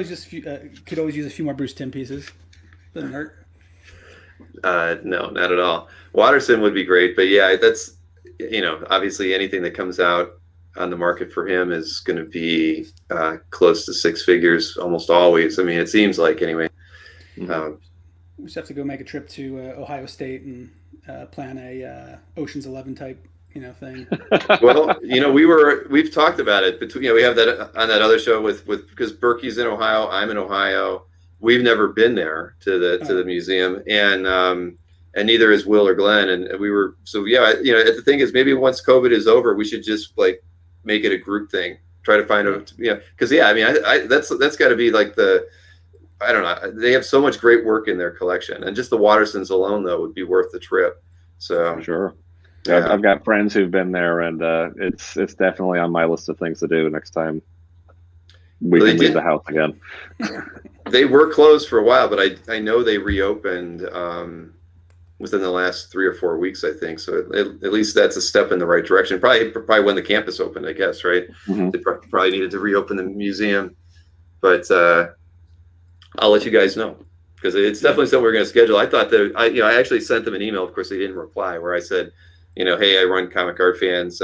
always use a few more Bruce Timm pieces. Doesn't hurt. No, not at all. Watterson would be great, but yeah, that's, obviously anything that comes out on the market for him is going to be close to six figures almost always. I mean, it seems like anyway. Mhm. We just have to go make a trip to Ohio State and plan a Ocean's 11 type, thing. Well, we've talked about it between, we have that on that other show with because Berkey's in Ohio, I'm in Ohio. We've never been there to the museum, and neither is Will or Glenn. And we were, so yeah, the thing is, maybe once COVID is over, we should just like make it a group thing. Try to find because I mean, that's got to be like I don't know. They have so much great work in their collection, and just the Wattersons alone though would be worth the trip. So Sure. yeah. I've got friends who've been there, and it's definitely on my list of things to do next time we can leave the house again. They were closed for a while, but I know they reopened within the last 3 or 4 weeks, I think. So at least that's a step in the right direction. Probably when the campus opened, I guess, right? Mm-hmm. They probably needed to reopen the museum, but I'll let you guys know because it's definitely something we're going to schedule. I thought that I actually sent them an email. Of course, they didn't reply. Where I said, hey, I run Comic Art Fans.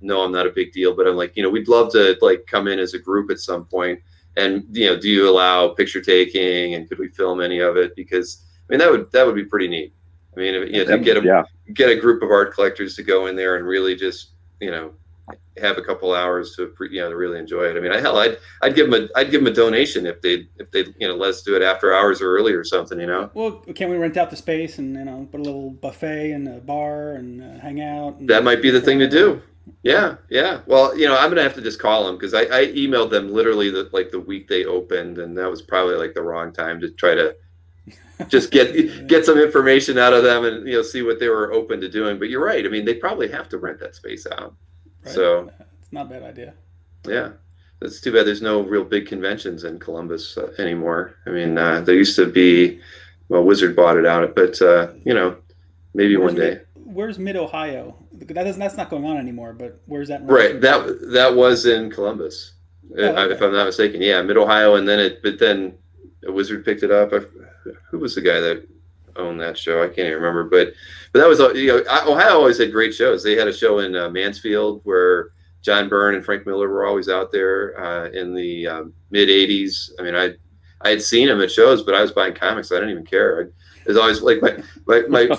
No, I'm not a big deal, but I'm like, we'd love to like come in as a group at some point. And do you allow picture taking, and could we film any of it? Because I mean that would be pretty neat. I mean, to get a group of art collectors to go in there and really just have a couple hours to to really enjoy it. I mean, hell, I'd give them a donation if they let us do it after hours or early or something. Well, can't we rent out the space and put a little buffet and a bar and hang out? And that might be the thing to do. Yeah. Well, I'm gonna have to just call them because I emailed them literally the week they opened, and that was probably like the wrong time to try to just get some information out of them and see what they were open to doing. But you're right. I mean, they probably have to rent that space out. Right. So it's not a bad idea. Yeah, it's too bad there's no real big conventions in Columbus anymore. I mean, there used to be. Well, Wizard bought it out, but maybe one day. Where's Mid Ohio? That's not going on anymore. But where's that? Right. That was in Columbus, if I'm not mistaken. Yeah, Mid Ohio, and then Wizard picked it up. Who was the guy that owned that show? I can't even remember. But that was Ohio always had great shows. They had a show in Mansfield where John Byrne and Frank Miller were always out there in the mid '80s. I mean, I had seen him at shows, but I was buying comics. So I didn't even care. It was always like my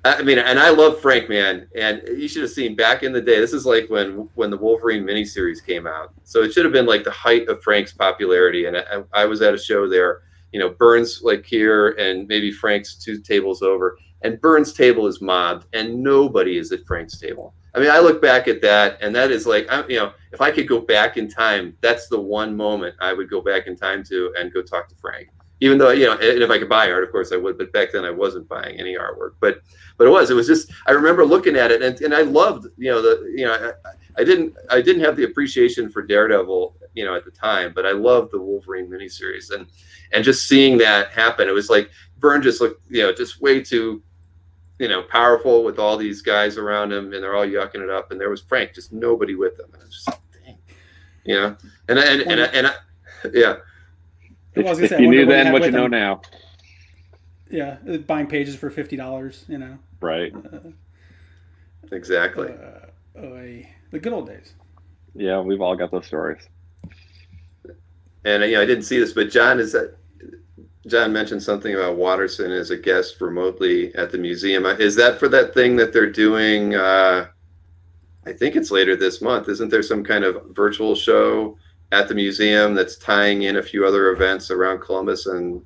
I mean, and I love Frank, man. And you should have seen back in the day. This is like when the Wolverine miniseries came out. So it should have been like the height of Frank's popularity. And I was at a show there. Byrne's like here, and maybe Frank's 2 tables over. And Byrne's table is mobbed, and nobody is at Frank's table. I mean, I look back at that, and that is like, if I could go back in time, that's the one moment I would go back in time to and go talk to Frank. Even though, and if I could buy art, of course I would. But back then I wasn't buying any artwork. But it was just, I remember looking at it, and I loved, I didn't have the appreciation for Daredevil, at the time, but I loved the Wolverine miniseries, and just seeing that happen, it was like Byrne just looked, just way too, powerful with all these guys around him, and they're all yucking it up, and there was Frank, just nobody with them, and I was just like, dang, and yeah. If you knew then what you know now. Yeah, buying pages for $50, Right. Exactly. The good old days. Yeah, we've all got those stories. And I didn't see this, but John mentioned something about Watterson as a guest remotely at the museum. Is that for that thing that they're doing? I think it's later this month. Isn't there some kind of virtual show at the museum that's tying in a few other events around Columbus? And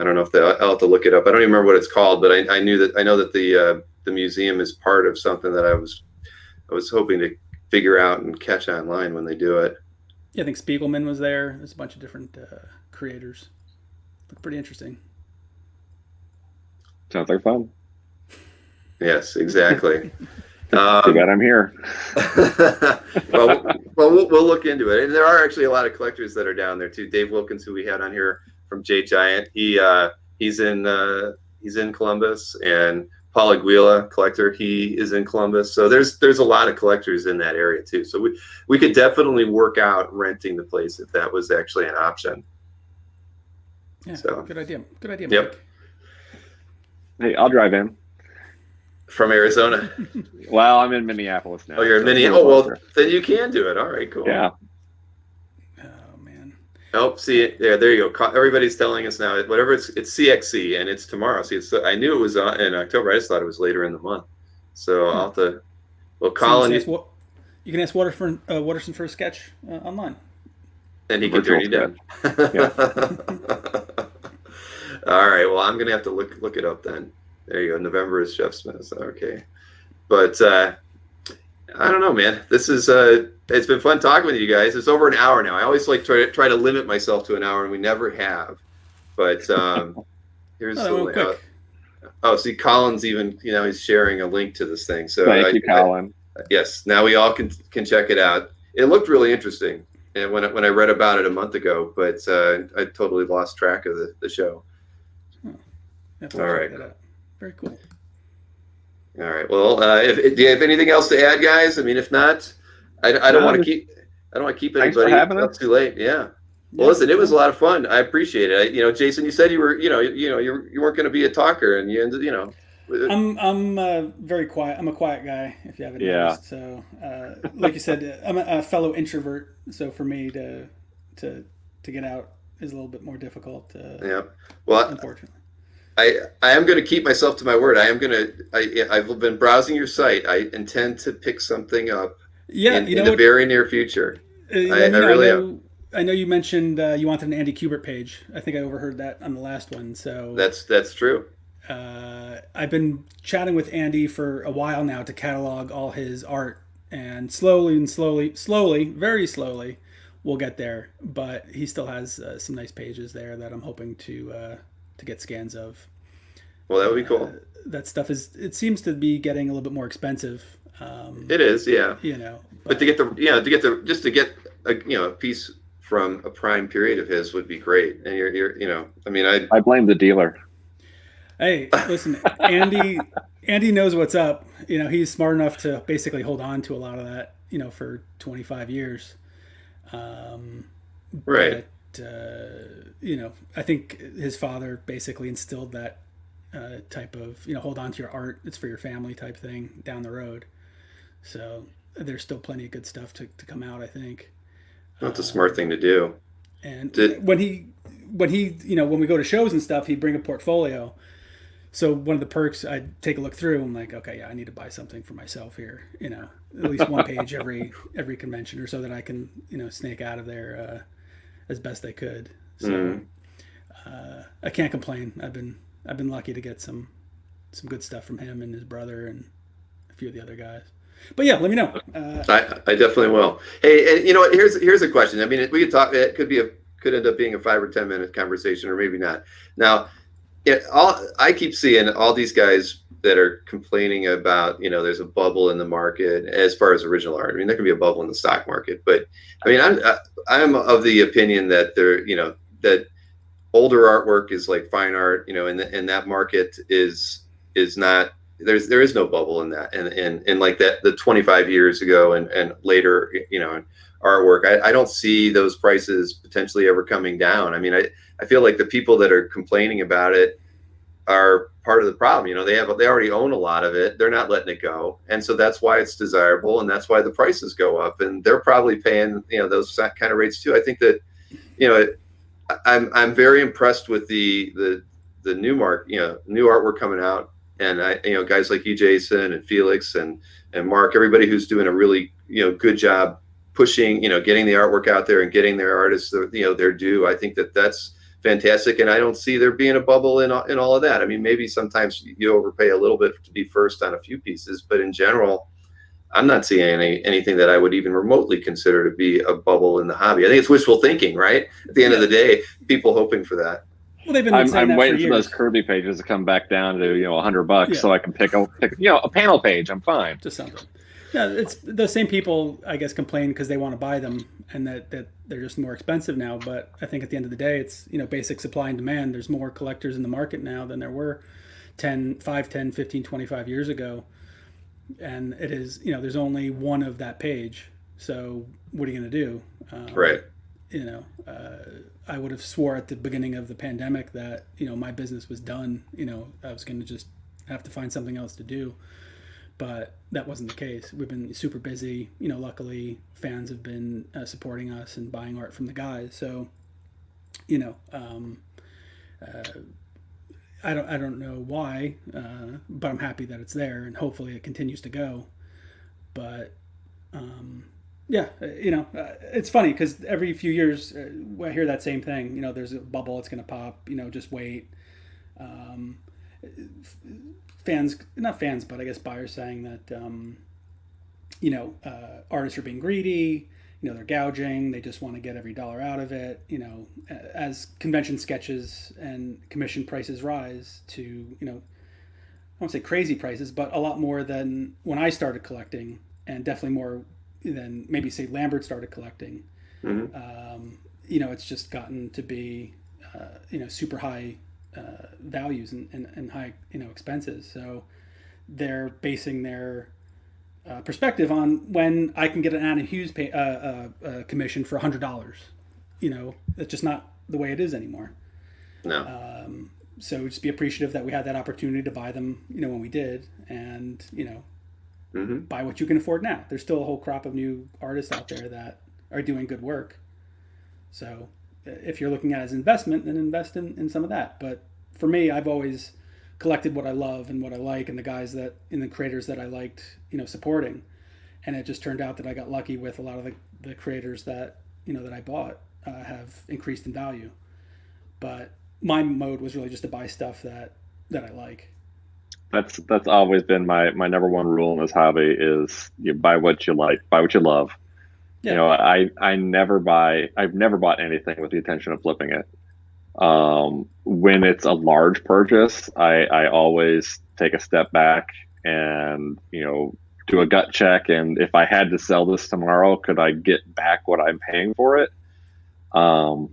I don't know if I'll have to look it up. I don't even remember what it's called, but I know that the museum is part of something that I was hoping to figure out and catch online when they do it. Yeah, I think Spiegelman was there. There's a bunch of different creators. Look pretty interesting. Sounds like fun. Yes, exactly. Too bad I'm here. well, we'll look into it. And there are actually a lot of collectors that are down there too. Dave Wilkins, who we had on here from J Giant, he's in Columbus, and Paul Aguila, collector, he is in Columbus. So there's a lot of collectors in that area too. So we could definitely work out renting the place if that was actually an option. Yeah, so good idea. Good idea, Mike. Yep. Hey, I'll drive in. From Arizona. Well, I'm in Minneapolis now. Oh, you're in so it's a Minneapolis. little Oh, well, closer. then you can do it. All right, cool. Yeah. Oh man. Oh, see it. Yeah, there you go. Everybody's telling us now. Whatever it's CXC, and it's tomorrow. See, I knew it was in October. I just thought it was later in the month. So I'll have to. Well, So Colin, you can ask Watterson for a sketch online. and he can turn you down. All right. Well, I'm gonna have to look it up then. There you go. November is Chef Smith. Okay. But I don't know, man. This is it's been fun talking with you guys. It's over an hour now. I always like try to limit myself to an hour, and we never have. But here's that went quick. Oh, see, Colin's even he's sharing a link to this thing. So Thank you, Colin. Yes, now we all can check it out. It looked really interesting, and when I read about it a month ago, but I totally lost track of the show. All right. Very cool. All right. Well, do you have anything else to add, guys? I mean, if not, I don't want to keep anybody up too late. Yeah. Well, listen, it was a lot of fun. I appreciate it. Jason, you said you were, you weren't going to be a talker, and you ended, I'm very quiet. I'm a quiet guy, if you haven't noticed. So, like you said, I'm a fellow introvert. So for me to get out is a little bit more difficult. Yeah. Well, unfortunately. I am going to keep myself to my word. I've been browsing your site. I intend to pick something up in the very near future. I really am. I know you mentioned you wanted an Andy Kubert page. I think I overheard that on the last one. So that's true. I've been chatting with Andy for a while now to catalog all his art, and slowly, very slowly, we'll get there. But he still has some nice pages there that I'm hoping to get scans of. Well, that would be cool. That stuff it seems to be getting a little bit more expensive. It is, yeah. But to get a piece from a prime period of his would be great. And I blame the dealer. Hey, listen, Andy knows what's up. He's smart enough to basically hold on to a lot of that, for 25 years. Right. But, I think his father basically instilled that type of, hold on to your art. It's for your family type thing down the road. So there's still plenty of good stuff to come out, I think. That's a smart thing to do. And when we go to shows and stuff, he'd bring a portfolio. So one of the perks, I'd take a look through. I'm like, okay, yeah, I need to buy something for myself here. At least one page every convention, or so that I can snake out of there as best I could. So I can't complain. I've been lucky to get some good stuff from him and his brother and a few of the other guys. But yeah, let me know. I definitely will. Hey, and here's a question. I mean, we could talk. It could end up being a 5 or 10 minute conversation, or maybe not. Now, I keep seeing all these guys that are complaining about, there's a bubble in the market as far as original art. I mean, there can be a bubble in the stock market, but I mean, I'm of the opinion that that older artwork is like fine art, and that market is not. There is no bubble in that, and like that the 25 years ago and later, artwork. I don't see those prices potentially ever coming down. I mean, I feel like the people that are complaining about it are part of the problem. They already own a lot of it. They're not letting it go, and so that's why it's desirable, and that's why the prices go up, and they're probably paying those kind of rates too. I think that I'm very impressed with the new new artwork coming out. And guys like you, Jason, and Felix, and Mark, everybody who's doing a really good job pushing, getting the artwork out there and getting their artists their due. I think that's fantastic, and I don't see there being a bubble in all of that. I mean, maybe sometimes you overpay a little bit to be first on a few pieces, but in general, I'm not seeing anything that I would even remotely consider to be a bubble in the hobby. I think it's wishful thinking, right? At the end of the day, people hoping for that. Well, they've been I'm waiting for those Kirby pages to come back down to $100 so I can pick a panel page. I'm fine. Just something. Yeah, it's the same people, I guess, complain because they want to buy them and that they're just more expensive now. But I think at the end of the day, it's basic supply and demand. There's more collectors in the market now than there were 5, 10, 15, 25 years ago. And it is there's only one of that page. So what are you going to do? Right. I would have swore at the beginning of the pandemic that, my business was done. I was going to just have to find something else to do. But that wasn't the case. We've been super busy. Luckily, fans have been supporting us and buying art from the guys. So, I don't know why, but I'm happy that it's there, and hopefully it continues to go. But yeah, it's funny because every few years I hear that same thing. There's a bubble, it's going to pop. Just wait. Fans, not fans, but I guess buyers saying that artists are being greedy. They're gouging. They just want to get every dollar out of it. As convention sketches and commission prices rise to, I won't say crazy prices, but a lot more than when I started collecting, and definitely more than maybe say Lambert started collecting. Mm-hmm. It's just gotten to be, super high values and high, expenses. So they're basing their perspective on when I can get an Adam Hughes commission for $100. That's just not the way it is anymore. No. So just be appreciative that we had that opportunity to buy them, when we did, and Mm-hmm. buy what you can afford now. There's still a whole crop of new artists out there that are doing good work. So if you're looking at it as investment, then invest in some of that. But for me, I've always collected what I love and what I like, and the guys that, and the creators that I liked, supporting. And it just turned out that I got lucky with a lot of the creators that, that I bought have increased in value. But my mode was really just to buy stuff that I like. That's always been my number one rule in this hobby is you buy what you like, buy what you love. Yeah. I've never bought anything with the intention of flipping it. When it's a large purchase, I always take a step back and, do a gut check. And if I had to sell this tomorrow, could I get back what I'm paying for it? I think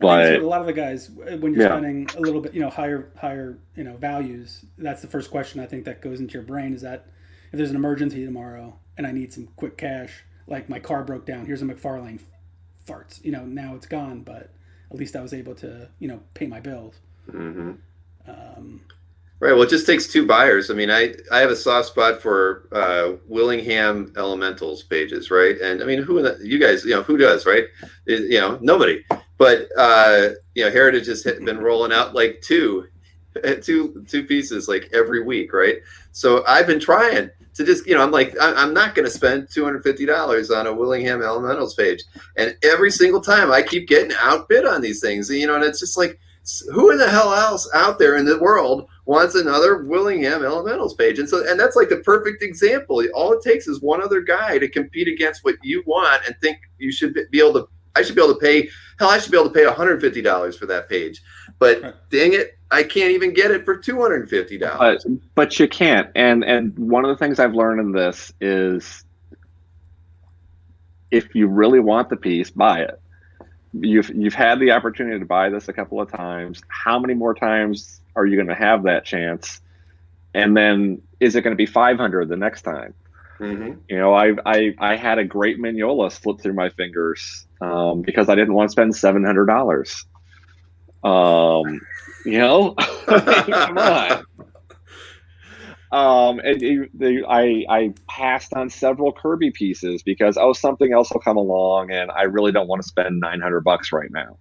But it's what a lot of the guys, when you're spending a little bit, higher, values, that's the first question I think that goes into your brain, is that if there's an emergency tomorrow and I need some quick cash, like my car broke down, here's a McFarlane farts, now it's gone, but at least I was able to, pay my bills. Mm-hmm. Right. Well, it just takes two buyers. I mean, I have a soft spot for Willingham Elementals pages, right? And I mean, you guys, who does, right? Nobody. But Heritage has been rolling out like two pieces like every week, right? So I've been trying to just, I'm like, I'm not going to spend $250 on a Willingham Elementals page, and every single time I keep getting outbid on these things, and it's just like, who in the hell else out there in the world wants another Willingham Elementals page? And that's like the perfect example. All it takes is one other guy to compete against what you want and think you should be able to. I should be able to pay. Hell, I should be able to pay $150 for that page. But dang it, I can't even get it for $250. But you can't. And one of the things I've learned in this is, if you really want the piece, buy it. You've had the opportunity to buy this a couple of times. How many more times are you going to have that chance? And then is it going to be 500 the next time? Mm-hmm. I had a great Mignola slip through my fingers because I didn't want to spend $700. Come on. I passed on several Kirby pieces because something else will come along, and I really don't want to spend $900 right now.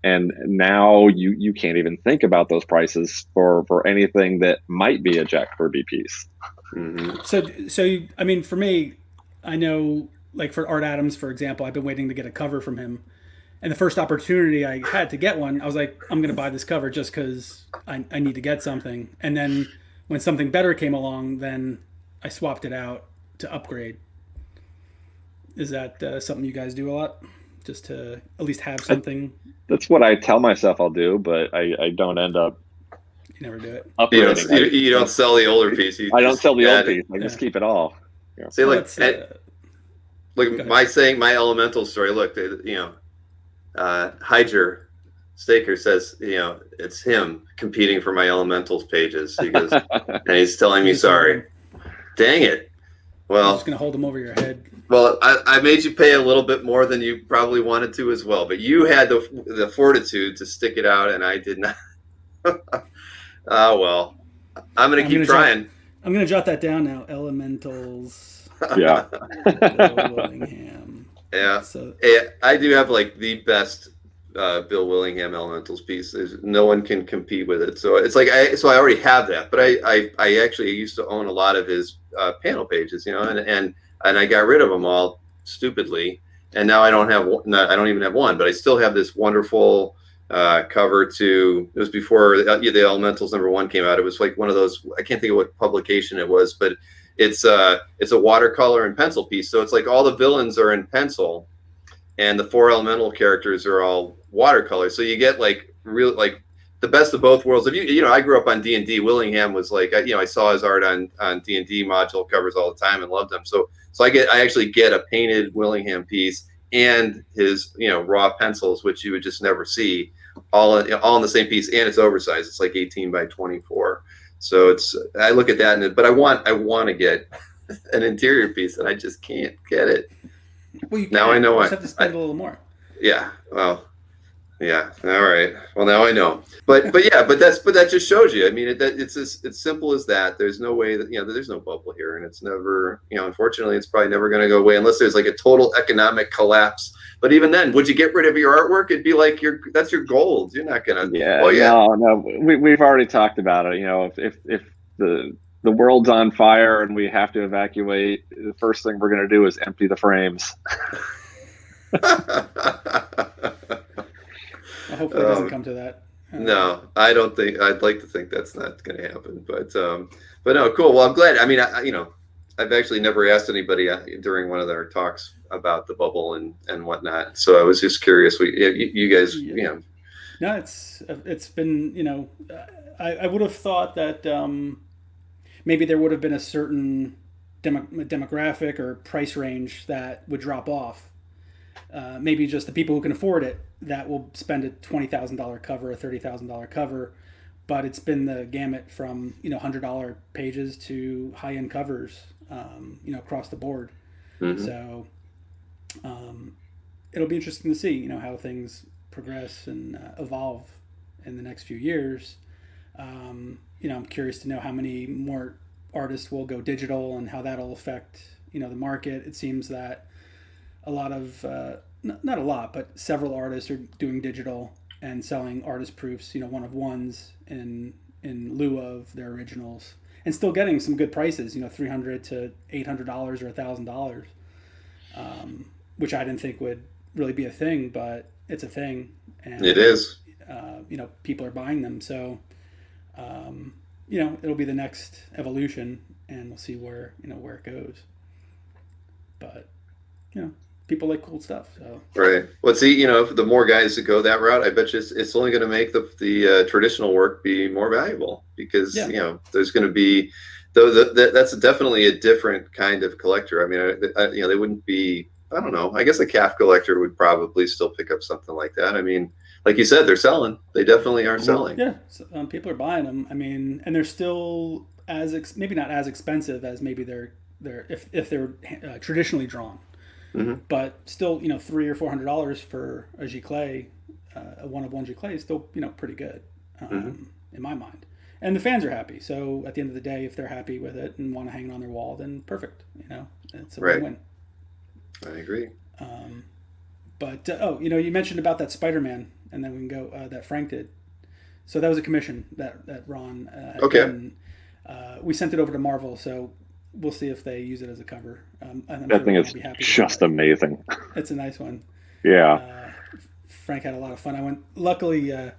And now you can't even think about those prices for anything that might be a Jack Kirby piece. Mm-hmm. So I mean, for me, I know, like for Art Adams, for example, I've been waiting to get a cover from him. And the first opportunity I had to get one, I was like, I'm going to buy this cover just because I need to get something. And then when something better came along, then I swapped it out to upgrade. Is that something you guys do a lot? Just to at least have something? That's what I tell myself I'll do, but I don't end up. You never do it. Upgrading. You don't sell the older piece. I don't sell the old piece. I just keep it all. Yeah. See, look, my elemental story. Look, Hyger Staker says, it's him competing for my elementals pages. He goes, and he's telling me sorry. Dang it. I'm Well, just gonna hold them over your head. well, I made you pay a little bit more than you probably wanted to as well, but you had the fortitude to stick it out, and I did not. Oh well, I'm gonna I'm keep gonna jot. trying. I'm gonna jot that down now. Elementals. Yeah. Bill Willingham. Yeah. So I do have like the best Bill Willingham Elementals piece. No one can compete with it. So it's like I already have that, but I actually used to own a lot of his panel pages, and I got rid of them all stupidly, and now I don't have one, I don't even have one, but I still have this wonderful cover to. It was before the Elementals #1 came out. It was like one of those. I can't think of what publication it was, but it's a watercolor and pencil piece. So it's like all the villains are in pencil, and the 4 elemental characters are all watercolor. So you get like real like the best of both worlds. If I grew up on D&D. Willingham was like I saw his art on D&D module covers all the time and loved him. So I actually get a painted Willingham piece and his raw pencils, which you would just never see, all in the same piece, and it's oversized. It's like 18 by 24. So I look at that, but I want to get an interior piece, and I just can't get it. well, you Now I know you why. just have to spend a little more. Yeah. Well. Yeah. All right. Well, now I know. But that just shows you. I mean, it's simple as that. There's no way that there's no bubble here, and it's never unfortunately, it's probably never going to go away unless there's like a total economic collapse. But even then, would you get rid of your artwork? It'd be like that's your gold. You're not gonna. Yeah. Well, yeah. No. We've already talked about it. If the world's on fire and we have to evacuate, the first thing we're going to do is empty the frames. Well, hopefully it doesn't come to that. No, I don't think. I'd like to think that's not going to happen, but no, cool. Well, I'm glad. I mean, I've actually never asked anybody during one of their talks about the bubble and whatnot. So I was just curious. You guys, No, it's been I would have thought that maybe there would have been a certain demographic or price range that would drop off. Maybe just the people who can afford it that will spend a $20,000 cover, a $30,000 cover, but it's been the gamut from $100 pages to high-end covers, across the board. Mm-hmm. So it'll be interesting to see how things progress and evolve in the next few years. I'm curious to know how many more artists will go digital and how that'll affect the market. It seems that a lot of not a lot, but several artists are doing digital and selling artist proofs, one of ones in lieu of their originals, and still getting some good prices, $300 to $800 or $1,000, which I didn't think would really be a thing, but it's a thing, and it is. People are buying them, so it'll be the next evolution, and we'll see where it goes. But people like cool stuff. So right. Well, see, the more guys that go that route, I bet you it's only going to make the traditional work be more valuable because there's going to be that's definitely a different kind of collector. I mean, they wouldn't be. I don't know. I guess a calf collector would probably still pick up something like that. I mean, like you said, they're selling. They definitely are selling. Yeah, so, people are buying them. I mean, and they're still maybe not as expensive as maybe they're if they're traditionally drawn. Mm-hmm. But still, $300 or $400 for a Giclée, a one of one Giclée is still, pretty good in my mind. And the fans are happy. So at the end of the day, if they're happy with it and want to hang it on their wall, then perfect. It's a win-win. I agree. But you mentioned about that Spider-Man, and then we can go that Frank did. So that was a commission that Ron. Okay. And, we sent it over to Marvel, so. We'll see if they use it as a cover. That thing is just amazing. It's a nice one. Yeah. Frank had a lot of fun. Luckily, I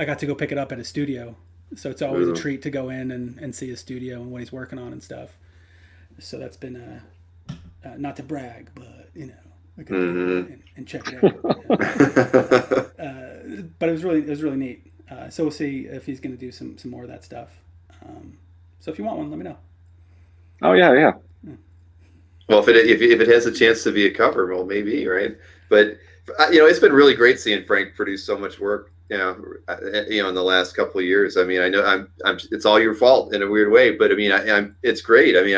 got to go pick it up at his studio. So it's always a treat to go in and see his studio and what he's working on and stuff. So that's been, not to brag, but, I can and check it out. But it was really neat. So we'll see if he's going to do some more of that stuff. So if you want one, let me know. Oh yeah. Well, if it has a chance to be a cover, well, maybe, right? But it's been really great seeing Frank produce so much work in the last couple of years. I mean, I know it's all your fault in a weird way, but I mean, it's great. I mean,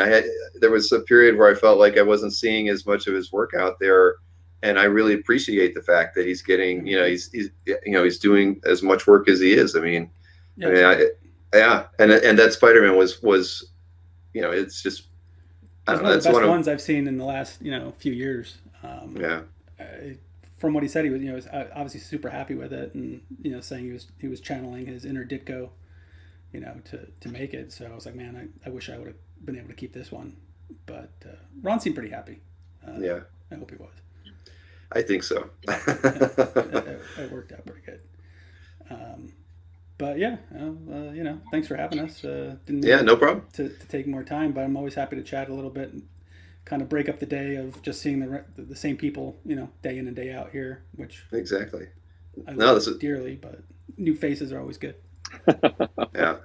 there was a period where I felt like I wasn't seeing as much of his work out there, and I really appreciate the fact that he's getting, he's doing as much work as he is. I mean, and that Spider-Man was, it's just, I don't know, one of that's the best one of ones I've seen in the last few years. From what he said, he was obviously super happy with it, and saying he was channeling his inner Ditko, to make it. So I was like, man, I wish I would have been able to keep this one. But Ron seemed pretty happy. I hope he was. I think so. It worked out pretty good. But yeah, thanks for having us. No problem. To take more time, but I'm always happy to chat a little bit and kind of break up the day of just seeing the same people, day in and day out here, which exactly. I love dearly, but new faces are always good. Yeah.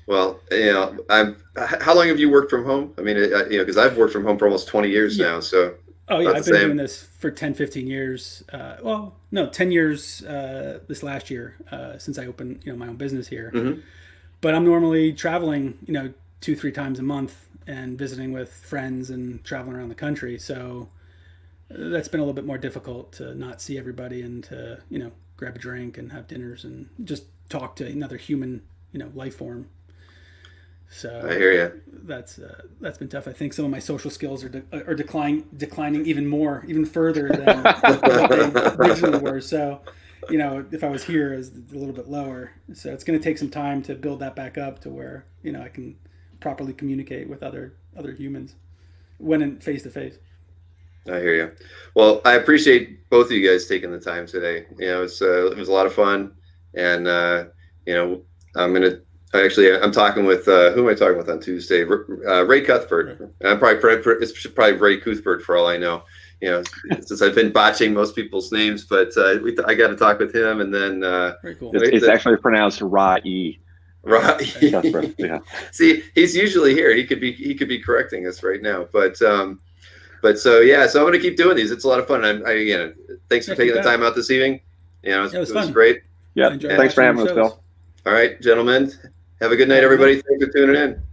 Well, how long have you worked from home? I mean, because I've worked from home for almost 20 years now. So. Oh yeah, I've been doing this for 10, 15 years. 10 years this last year since I opened my own business here. Mm-hmm. But I'm normally traveling 2-3 times a month and visiting with friends and traveling around the country. So that's been a little bit more difficult to not see everybody and to grab a drink and have dinners and just talk to another human life form. So I hear you. That's been tough. I think some of my social skills are declining even further than what they originally were. So, if I was here, it's a little bit lower. So it's going to take some time to build that back up to where I can properly communicate with other humans when in face to face. I hear you. Well, I appreciate both of you guys taking the time today. It was a lot of fun, and I'm talking with who am I talking with on Tuesday? Ray Cuthbert. Right. It's probably Ray Cuthbert for all I know. Since I've been botching most people's names, but I got to talk with him, and then very cool. It's actually pronounced Ra-E. Right. Yeah. See, he's usually here. He could be correcting us right now, but so I'm going to keep doing these. It's a lot of fun. Thanks for taking the time out this evening. It was great. Yeah. Thanks for having us, Bill. All right, gentlemen. Have a good night, everybody. Thanks for tuning in.